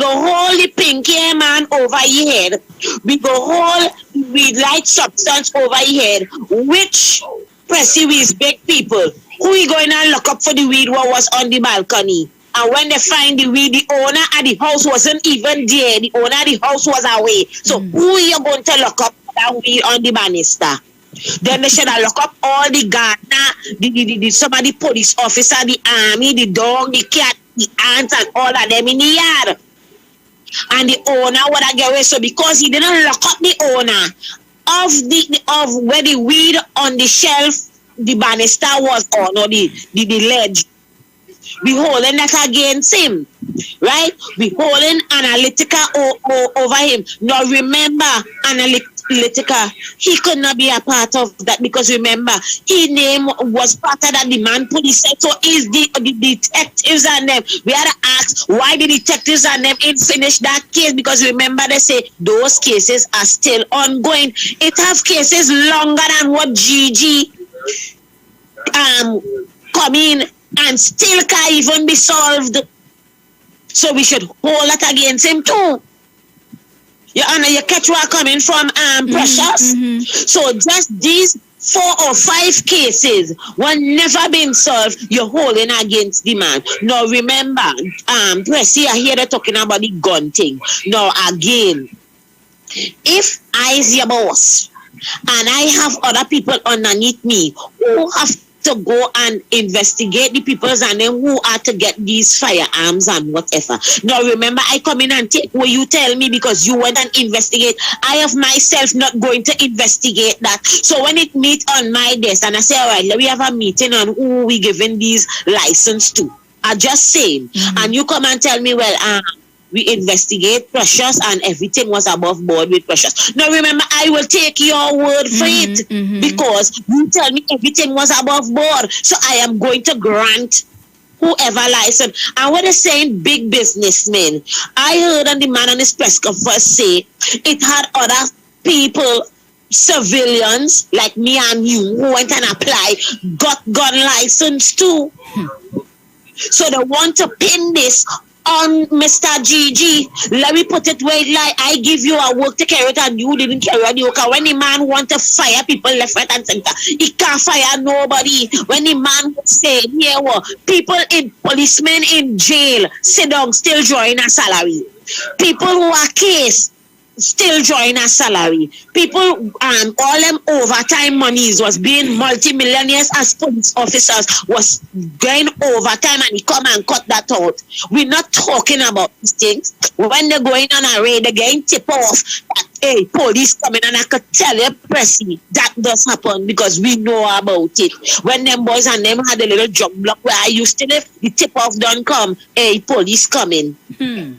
hold the pinky hair man over your head. We go hold weed light substance over your head. Which Pressy is big people? Who we going to lock up for the weed what was on the balcony? And when they find the weed, the owner of the house wasn't even there. The owner of the house was away. So who are you going to lock up for that weed on the banister? Then they should have lock up all the gardener, some of the police officer, the army, the dog, the cat, the ants, and all of them in the yard. And the owner would have get away. So because he didn't lock up the owner of where the weed on the shelf, the banister was on, or the ledge, we holding that against him, right? We holding Analytica over him. Now remember, Analytica, he could not be a part of that, because remember, his name was part of that demand police said. So is the detectives and them. We had to ask why the detectives and them ain't finish that case, because remember they say those cases are still ongoing. It have cases longer than what Gigi come in and still can't even be solved. So we should hold that against him too. Your Honor, you catch where I'm coming from, Precious? So just these 4 or 5 cases were never been solved, you're holding against the man. Now remember, Pressy, I hear they're talking about the gun thing. Now again, if I is your boss and I have other people underneath me who have to go and investigate the peoples and them who are to get these firearms and whatever. Now remember, I come in and take what you tell me because you went and investigate. I have myself not going to investigate that. So when it meets on my desk and I say, all right, let me have a meeting on who we giving these license to. I just saying. And you come and tell me, well, we investigate Precious and everything was above board with Precious. Now remember, I will take your word for it because you tell me everything was above board. So I am going to grant whoever license. And what they're saying, big businessmen. I heard on the man on his press conference say it had other people, civilians like me and you, who went and applied, got gun license too. So they want to pin this on Mr. GG. Let me put it where like I give you a work to carry it and you didn't carry it. Because when the man want to fire people left, right and center, he can't fire nobody. When the man say, yeah, well, people in policemen in jail sit down still drawing a salary. People who are case still drawing a salary. People all them overtime monies was being multimillionaires as police officers was going overtime, and he come and cut that out. We're not talking about these things. When they're going on a raid, they're getting tip off that hey, police coming, and I could tell you, Pressy, that does happen because we know about it. When them boys and them had a little job block where I used to live, the tip off don't come, hey, police coming.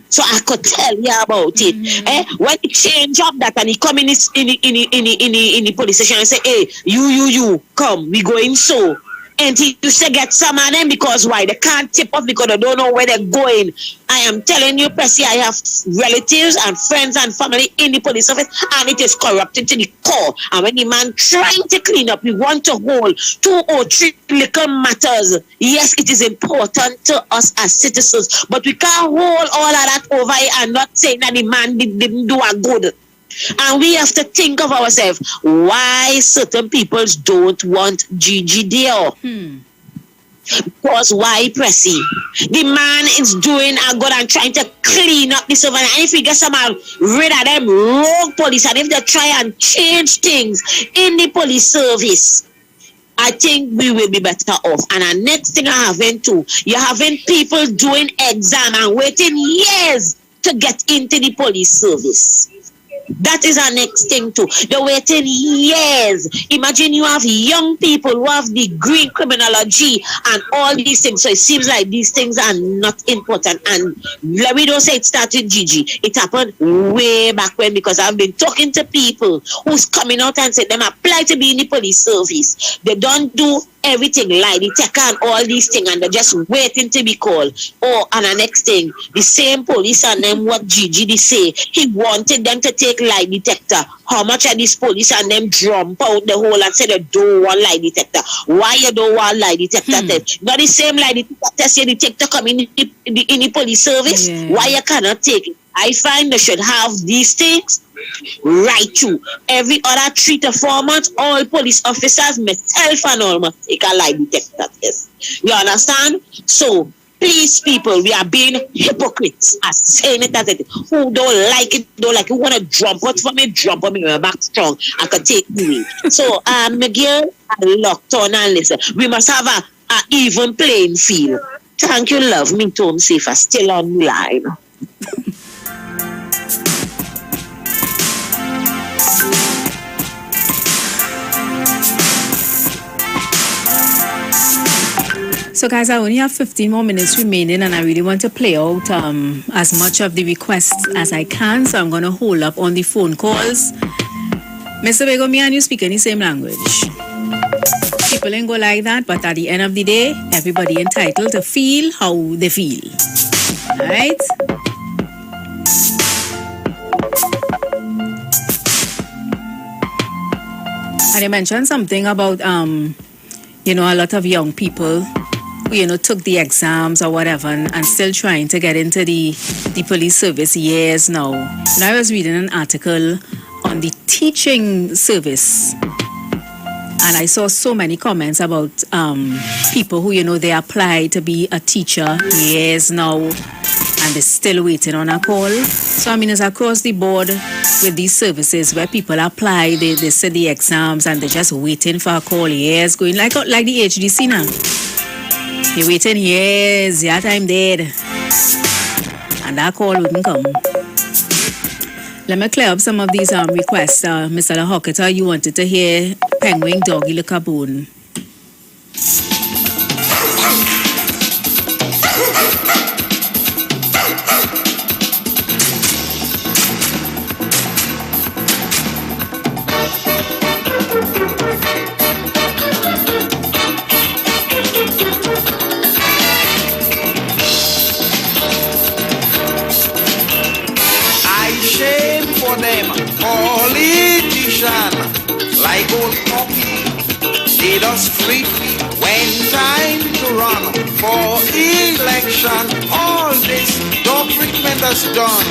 So I could tell you about it. When he change up that and he come in the police station and say, hey, you, come, we going so. And he used to get some of them because why? They can't tip off because they don't know where they're going. I am telling you, Pressy, I have relatives and friends and family in the police office, and it is corrupted to the core. And when the man trying to clean up, we want to hold 2 or 3 little matters. Yes, it is important to us as citizens, but we can't hold all of that over here and not saying that the man didn't do a good. And we have to think of ourselves why certain people don't want Gigi there. Because why, Pressy? The man is doing a good and trying to clean up this over. And if we get some rid of them rogue police, and if they try and change things in the police service, I think we will be better off. And the next thing I having too, you're having people doing exam and waiting years to get into the police service. That is our next thing too. They're waiting years. Imagine you have young people who have degree in criminology and all these things. So it seems like these things are not important. And let me don't say it started Gigi. It happened way back when, because I've been talking to people who's coming out and said them apply to be in the police service. They don't do everything lie detector and all these things, and they're just waiting to be called. Oh, and the next thing, the same police and them what Gigi they say, he wanted them to take lie detector. How much are these police and them jump out the hole and say they don't want lie detector? Why you don't want lie detector test? Not the same lie detector test your detector come in the police service. Yeah. Why you cannot take it? I find they should have these things right through. Every other 3 to 4 months, all police officers, myself and all, must take a lie detector test. You understand? So, please, people, we are being hypocrites. I'm saying it as it. Who don't like it, don't like it. Who want to jump out for me, jump on me, my back strong. I can take me. So, Miguel, I locked on and listen. We must have a even playing field. Thank you, love. Me too, I'm safe. I'm still on the line. So guys, I only have 15 more minutes remaining, and I really want to play out as much of the requests as I can, so I'm going to hold up on the phone calls. Mr. Bego, me and you speak any same language. People ain't go like that, but at the end of the day, everybody entitled to feel how they feel. Alright? And you mentioned something about, a lot of young people who, took the exams or whatever and still trying to get into the police service years now. And I was reading an article on the teaching service, and I saw so many comments about people who, they apply to be a teacher years now, and they're still waiting on a call. So, it's across the board with these services where people apply, they set the exams, and they're just waiting for a call years going, like the HDC now. You're waiting years, your time dead, and that call wouldn't come. Let me clear up some of these requests. Mr. Lahoketa, you wanted to hear Penguin Doggy Lick a Bone. Like old Poppy, did us street when time to run for election. All this dog treatment has done,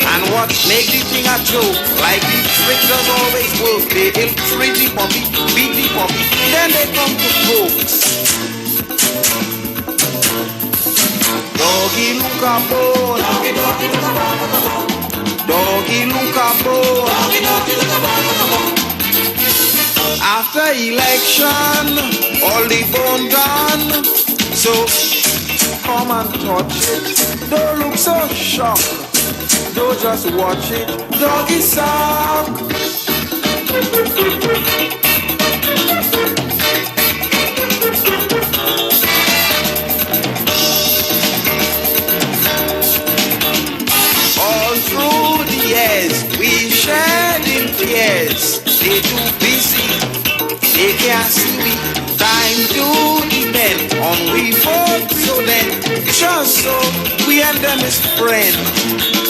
and what make the thing a joke? Like the trick does always work. They ill treat the puppy, beat the puppy, then they come to folks. Doggy look a bone, doggy look a bone. Doggy look a bone, doggy look a bone. After election, all the bone done. So come and touch it. Don't look so shocked. Don't just watch it. Doggy suck. All through the years, we shared in tears. They too busy, they can't see me. Time to depend on we both. So then, just so we and them is friends.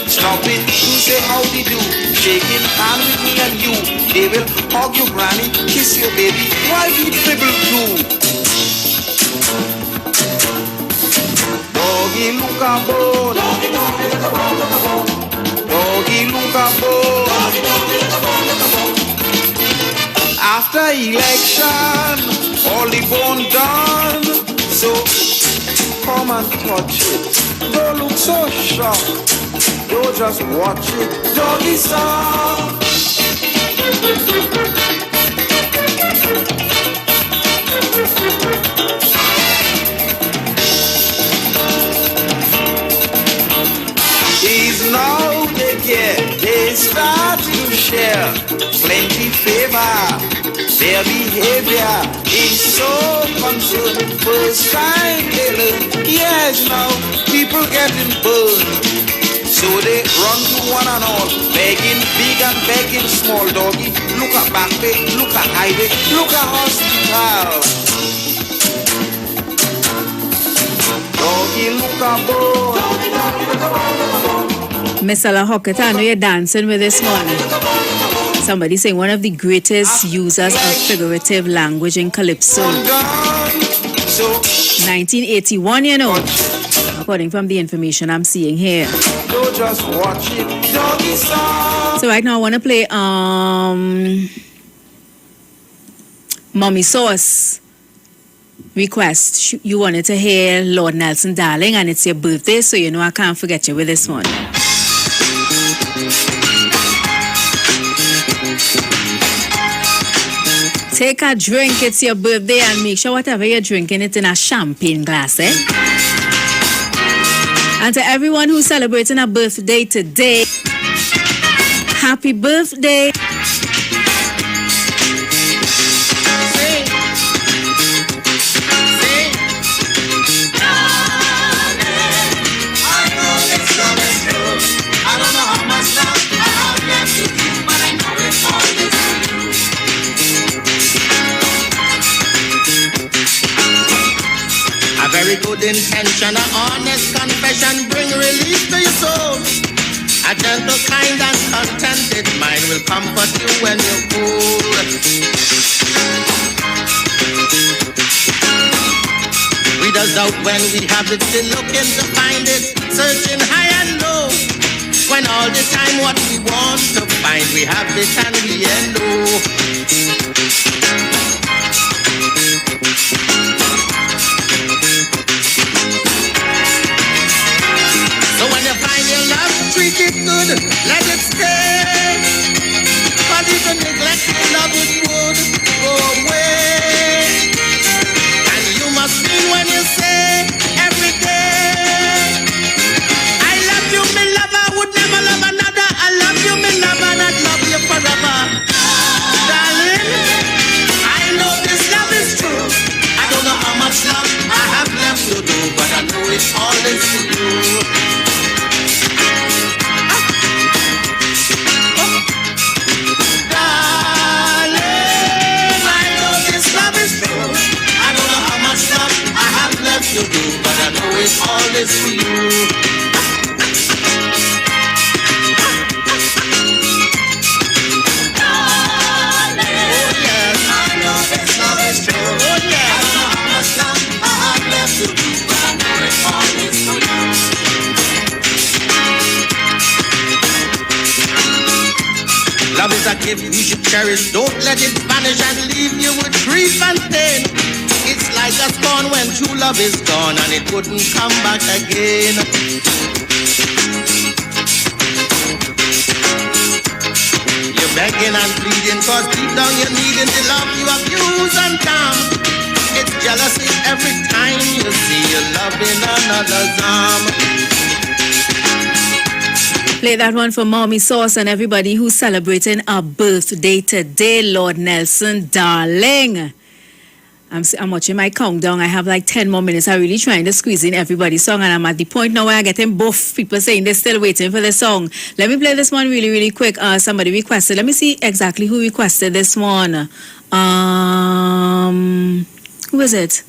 Stop it to say how they do. Shaking hand with me and you. They will hug your granny, kiss your baby, while we dribble too. Doggy look a bone, doggy look a bone. Doggy look a bone, doggy look a bone. After election, all the bone done. So come and touch it. Don't look so shocked. Don't just watch it. Doggy song. Is now they care. They start share plenty favor. Their behavior is so concerning. First time they learn. Yes, now people getting burned. So they run to one and all, begging big and begging small. Doggy, look at back way, look at highway, look at hospital. Doggy, look at boy. Miss Ella Hockett, I know you're dancing with this one. Somebody saying one of the greatest users of figurative language in Calypso. 1981, you know. According from the information I'm seeing here. Just watch it, doggy song. So right now I want to play Mommy Sauce request. You wanted to hear Lord Nelson Darling, and it's your birthday, so you know I can't forget you with this one. Take a drink, it's your birthday, and make sure whatever you're drinking, it's in a champagne glass, eh? And to everyone who's celebrating a birthday today, happy birthday. Very good intention, an honest confession, bring relief to your soul. A gentle, kind, and contented mind will comfort you when you're cold. Readers out when we have it, still looking to find it, searching high and low. When all the time what we want to find, we have it and we know. So when you find your love, treat it good, let it stay. But if you neglect your love, it would go away. And you must mean when you say every day, I love you, me lover, would never love another. I love you, me lover, and I'd love you forever. Darling, I know this love is true. I don't know how much love I have left to do, but I know it's all is for you. To do, but I know it's all this for you. Oh yes, I know this love is true. Oh yes, I don't know how much love I have left to do, but I know it's all this for you. Love is a gift you should cherish. Don't let it vanish and leave you with grief and pain. It's like a spawn when true love is gone and it wouldn't come back again. You're begging and pleading cause deep down you're needing the love you abuse and damn. It's jealousy every time you see your love in another's arm. Play that one for Mommy Sauce and everybody who's celebrating a birthday today, Lord Nelson Darling. I'm watching my countdown. I have like 10 more minutes. I'm really trying to squeeze in everybody's song, and I'm at the point now where I'm getting both people saying they're still waiting for the song. Let me play this one really, really quick. Somebody requested. Let me see exactly who requested this one. Who is it?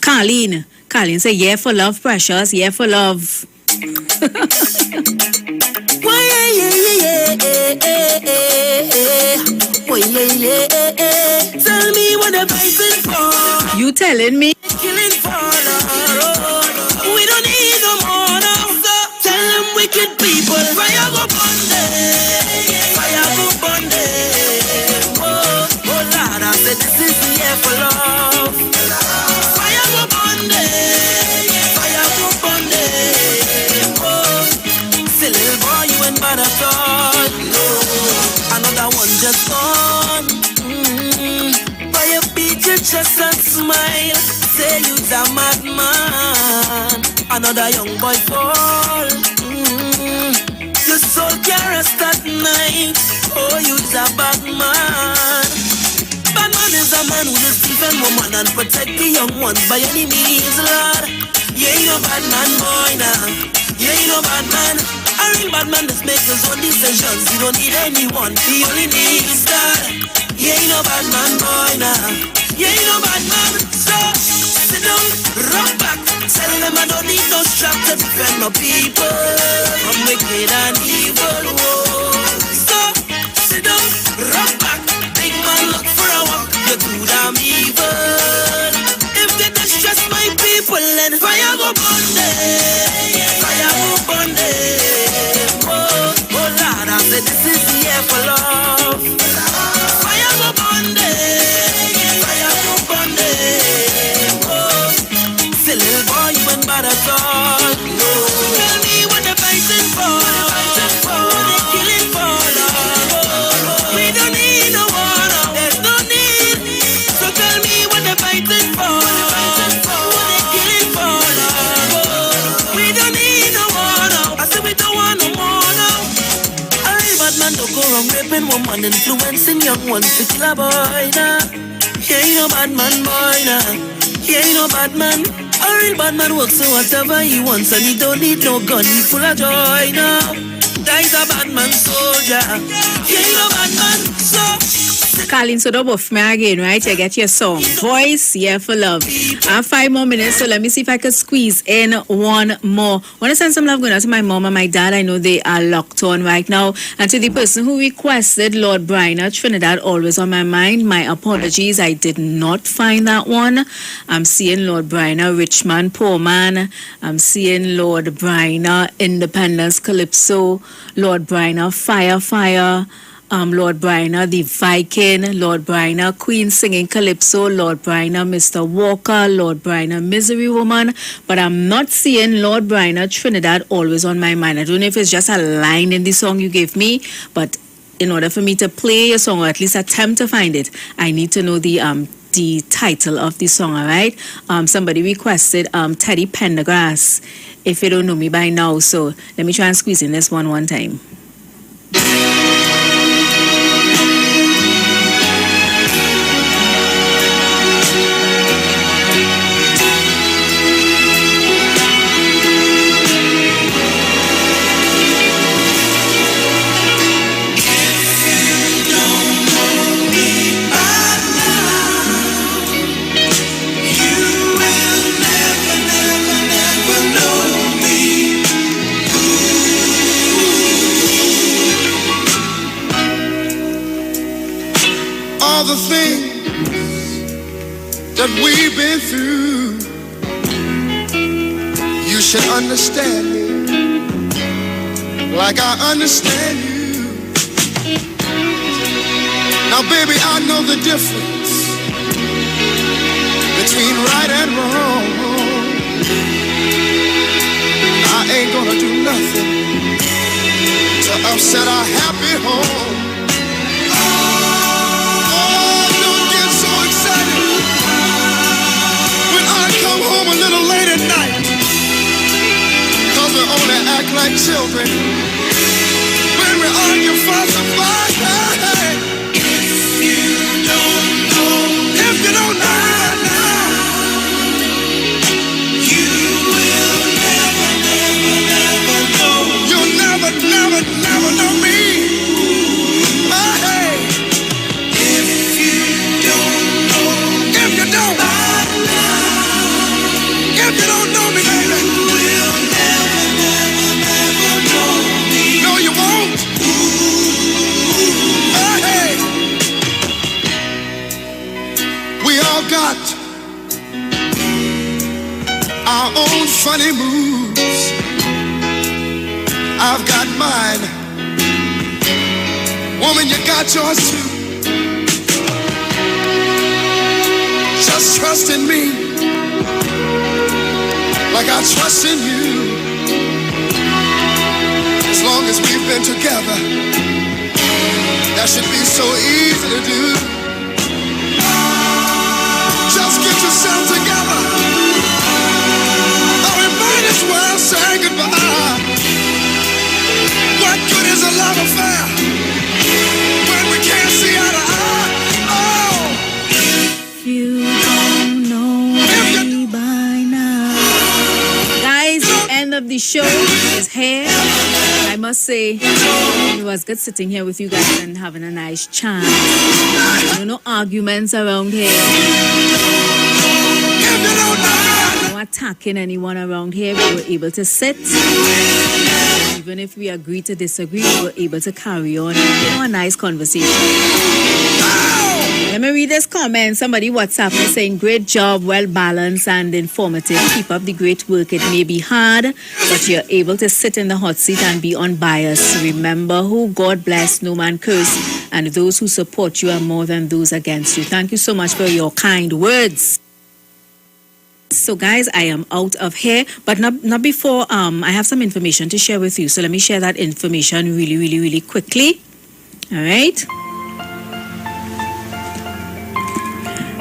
Carlene. Carlene say, yeah for love, precious. Yeah for love. Tell me what the fighting for. You telling me? Killing for love. We don't need no more now. So tell them wicked people. Fire go bunde. Fire go bunde. Oh, oh Lord, I said this is the year for love. Fire go bunde. Fire go bunde. Oh, say little boy, you ain't bad at all. Another one just gone. Fire beat your chest and smile. Say you's a madman. Another young boy fall. Your soul can't a rasta night. Oh, you's a bad man. Bad man is a man who will defend woman and protect the young ones by any means, Lord. Yeah, you no bad man, boy, now. Yeah, you no bad man. A real bad man just makes his own decisions. He don't need anyone, he only needs God. Yeah, you no bad man, boy, now. Yeah, you no bad man. So, sit down, rock back. Tell them I don't need no strap to defend my people from wicked and evil. Whoa. So, sit down, rock back. Big man, look for a walk. You're too damn evil. If they distress my people, then fire go burn them. Fire go burn them. Oh, oh Lord, I said this is the air for love. Fire go burn them. Fire go burn them. Oh, say little boy, you ain't bad at all. No, tell me what they're fighting for. What they killing for, Lord. We don't need no war now. There's no need. So tell me what they're fighting for. What they killing for, Lord. We don't need no war now. I said we don't want no more now. A real bad man don't go wrong raping woman, influencing young ones to kill a boy now. Yeah, you no bad man, boy now. Yeah, you no bad man. A real bad man works for whatever he wants and he don't need no gun. He full of joy now. Guy's a bad man soldier. Yeah, you no bad man. So Colin, so don't off me again, right? You get your song. Voice, yeah, for love. I have 5 more minutes, so let me see if I can squeeze in one more. I want to send some love going out to my mom and my dad. I know they are locked on right now. And to the person who requested Lord Bryner, Trinidad, always on my mind. My apologies, I did not find that one. I'm seeing Lord Bryner, Richmond, Poor Man. I'm seeing Lord Bryner, Independence, Calypso. Lord Bryner, Fire, Fire. Lord Bryner, the Viking, Lord Bryner, Queen singing Calypso, Lord Bryner, Mr. Walker, Lord Bryner, Misery Woman, but I'm not seeing Lord Bryner, Trinidad, always on my mind. I don't know if it's just a line in the song you gave me, but in order for me to play your song or at least attempt to find it, I need to know the title of the song, all right? Somebody requested Teddy Pendergrass, if you don't know me by now, so let me try and squeeze in this one time. The things that we've been through, you should understand me like I understand you. Now baby, I know the difference between right and wrong. I ain't gonna do nothing to upset our happy home. Come home a little late at night, 'cause we only act like children when we argue, fuss, and fight. Hey, if you don't know right now, you will never know. You'll never know me. Hey, if you don't know, if you don't. If you don't know me, baby, you will never know me. No, you won't. Hey, we all got our own funny moves. I've got mine. Woman, you got yours too. Just trust in me like I trust in you. As long as we've been together, that should be so easy to do. Just get yourself together, or we might as well say goodbye. What good is a love the show is here. I must say, it was good sitting here with you guys and having a nice chat. No arguments around here. No attacking anyone around here. We were able to sit. Even if we agree to disagree, we were able to carry on. A nice conversation. Let me read this comment. Somebody WhatsApp me saying, great job, well balanced and informative. Keep up the great work. It may be hard, but you're able to sit in the hot seat and be unbiased. Remember who God bless, no man curse, and those who support you are more than those against you. Thank you so much for your kind words. So guys, I am out of here, but not before I have some information to share with you. So let me share that information really quickly. All right.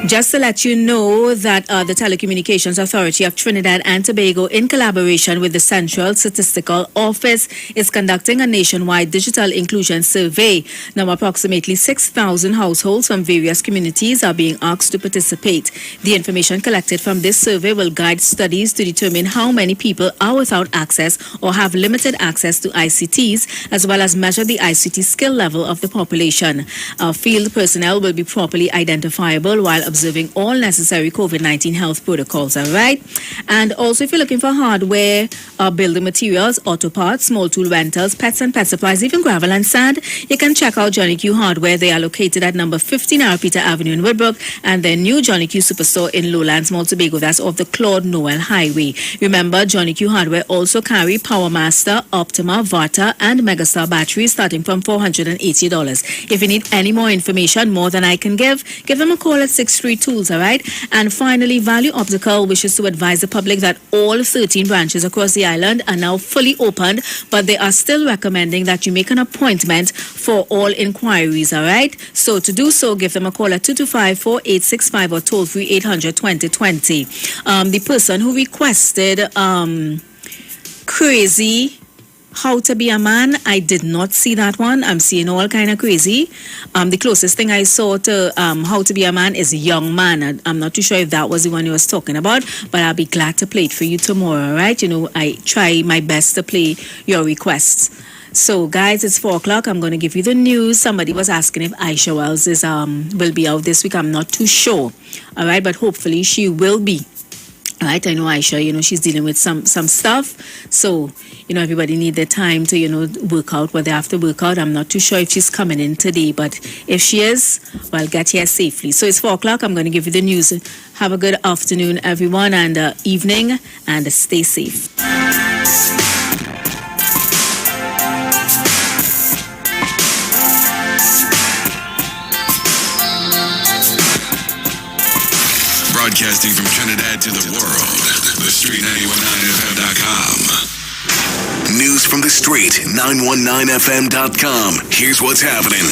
Just to let you know that the Telecommunications Authority of Trinidad and Tobago, in collaboration with the Central Statistical Office, is conducting a nationwide digital inclusion survey. Now, approximately 6,000 households from various communities are being asked to participate. The information collected from this survey will guide studies to determine how many people are without access or have limited access to ICTs, as well as measure the ICT skill level of the population. Field personnel will be properly identifiable while observing all necessary COVID-19 health protocols, all right? And also, if you're looking for hardware, building materials, auto parts, small tool rentals, pets and pet supplies, even gravel and sand, you can check out Johnny Q Hardware. They are located at number 15 Peter Avenue in Woodbrook, and their new Johnny Q Superstore in Lowlands, Mall Tobago. That's off the Claude Noel Highway. Remember, Johnny Q Hardware also carry PowerMaster, Optima, Vata, and Megastar batteries starting from $480. If you need any more information, more than I can give them a call at 63 Tools, all right? And finally, Value Optical wishes to advise the public that all 13 branches across the island are now fully opened, but they are still recommending that you make an appointment for all inquiries, all right? So to do so, give them a call at 225-4865 or toll free 800-2020. The person who requested crazy How to Be a Man, I did not see that one. I'm seeing all kind of crazy. The closest thing I saw to How to Be a Man is Young Man. I'm not too sure if that was the one you was talking about, but I'll be glad to play it for you tomorrow, right? You know, I try my best to play your requests. So, guys, it's 4 o'clock. I'm going to give you the news. Somebody was asking if Aisha Wells is will be out this week. I'm not too sure. All right, but hopefully she will be. All right, I know Aisha, you know, she's dealing with some stuff. So, you know, everybody need their time to, you know, work out what they have to work out. I'm not too sure if she's coming in today, but if she is, well, get here safely. So it's 4 o'clock. I'm going to give you the news. Have a good afternoon, everyone, and evening, and stay safe. Broadcasting from Trinidad to the world, the Street919FM.com. News from the street, 919FM.com. Here's what's happening.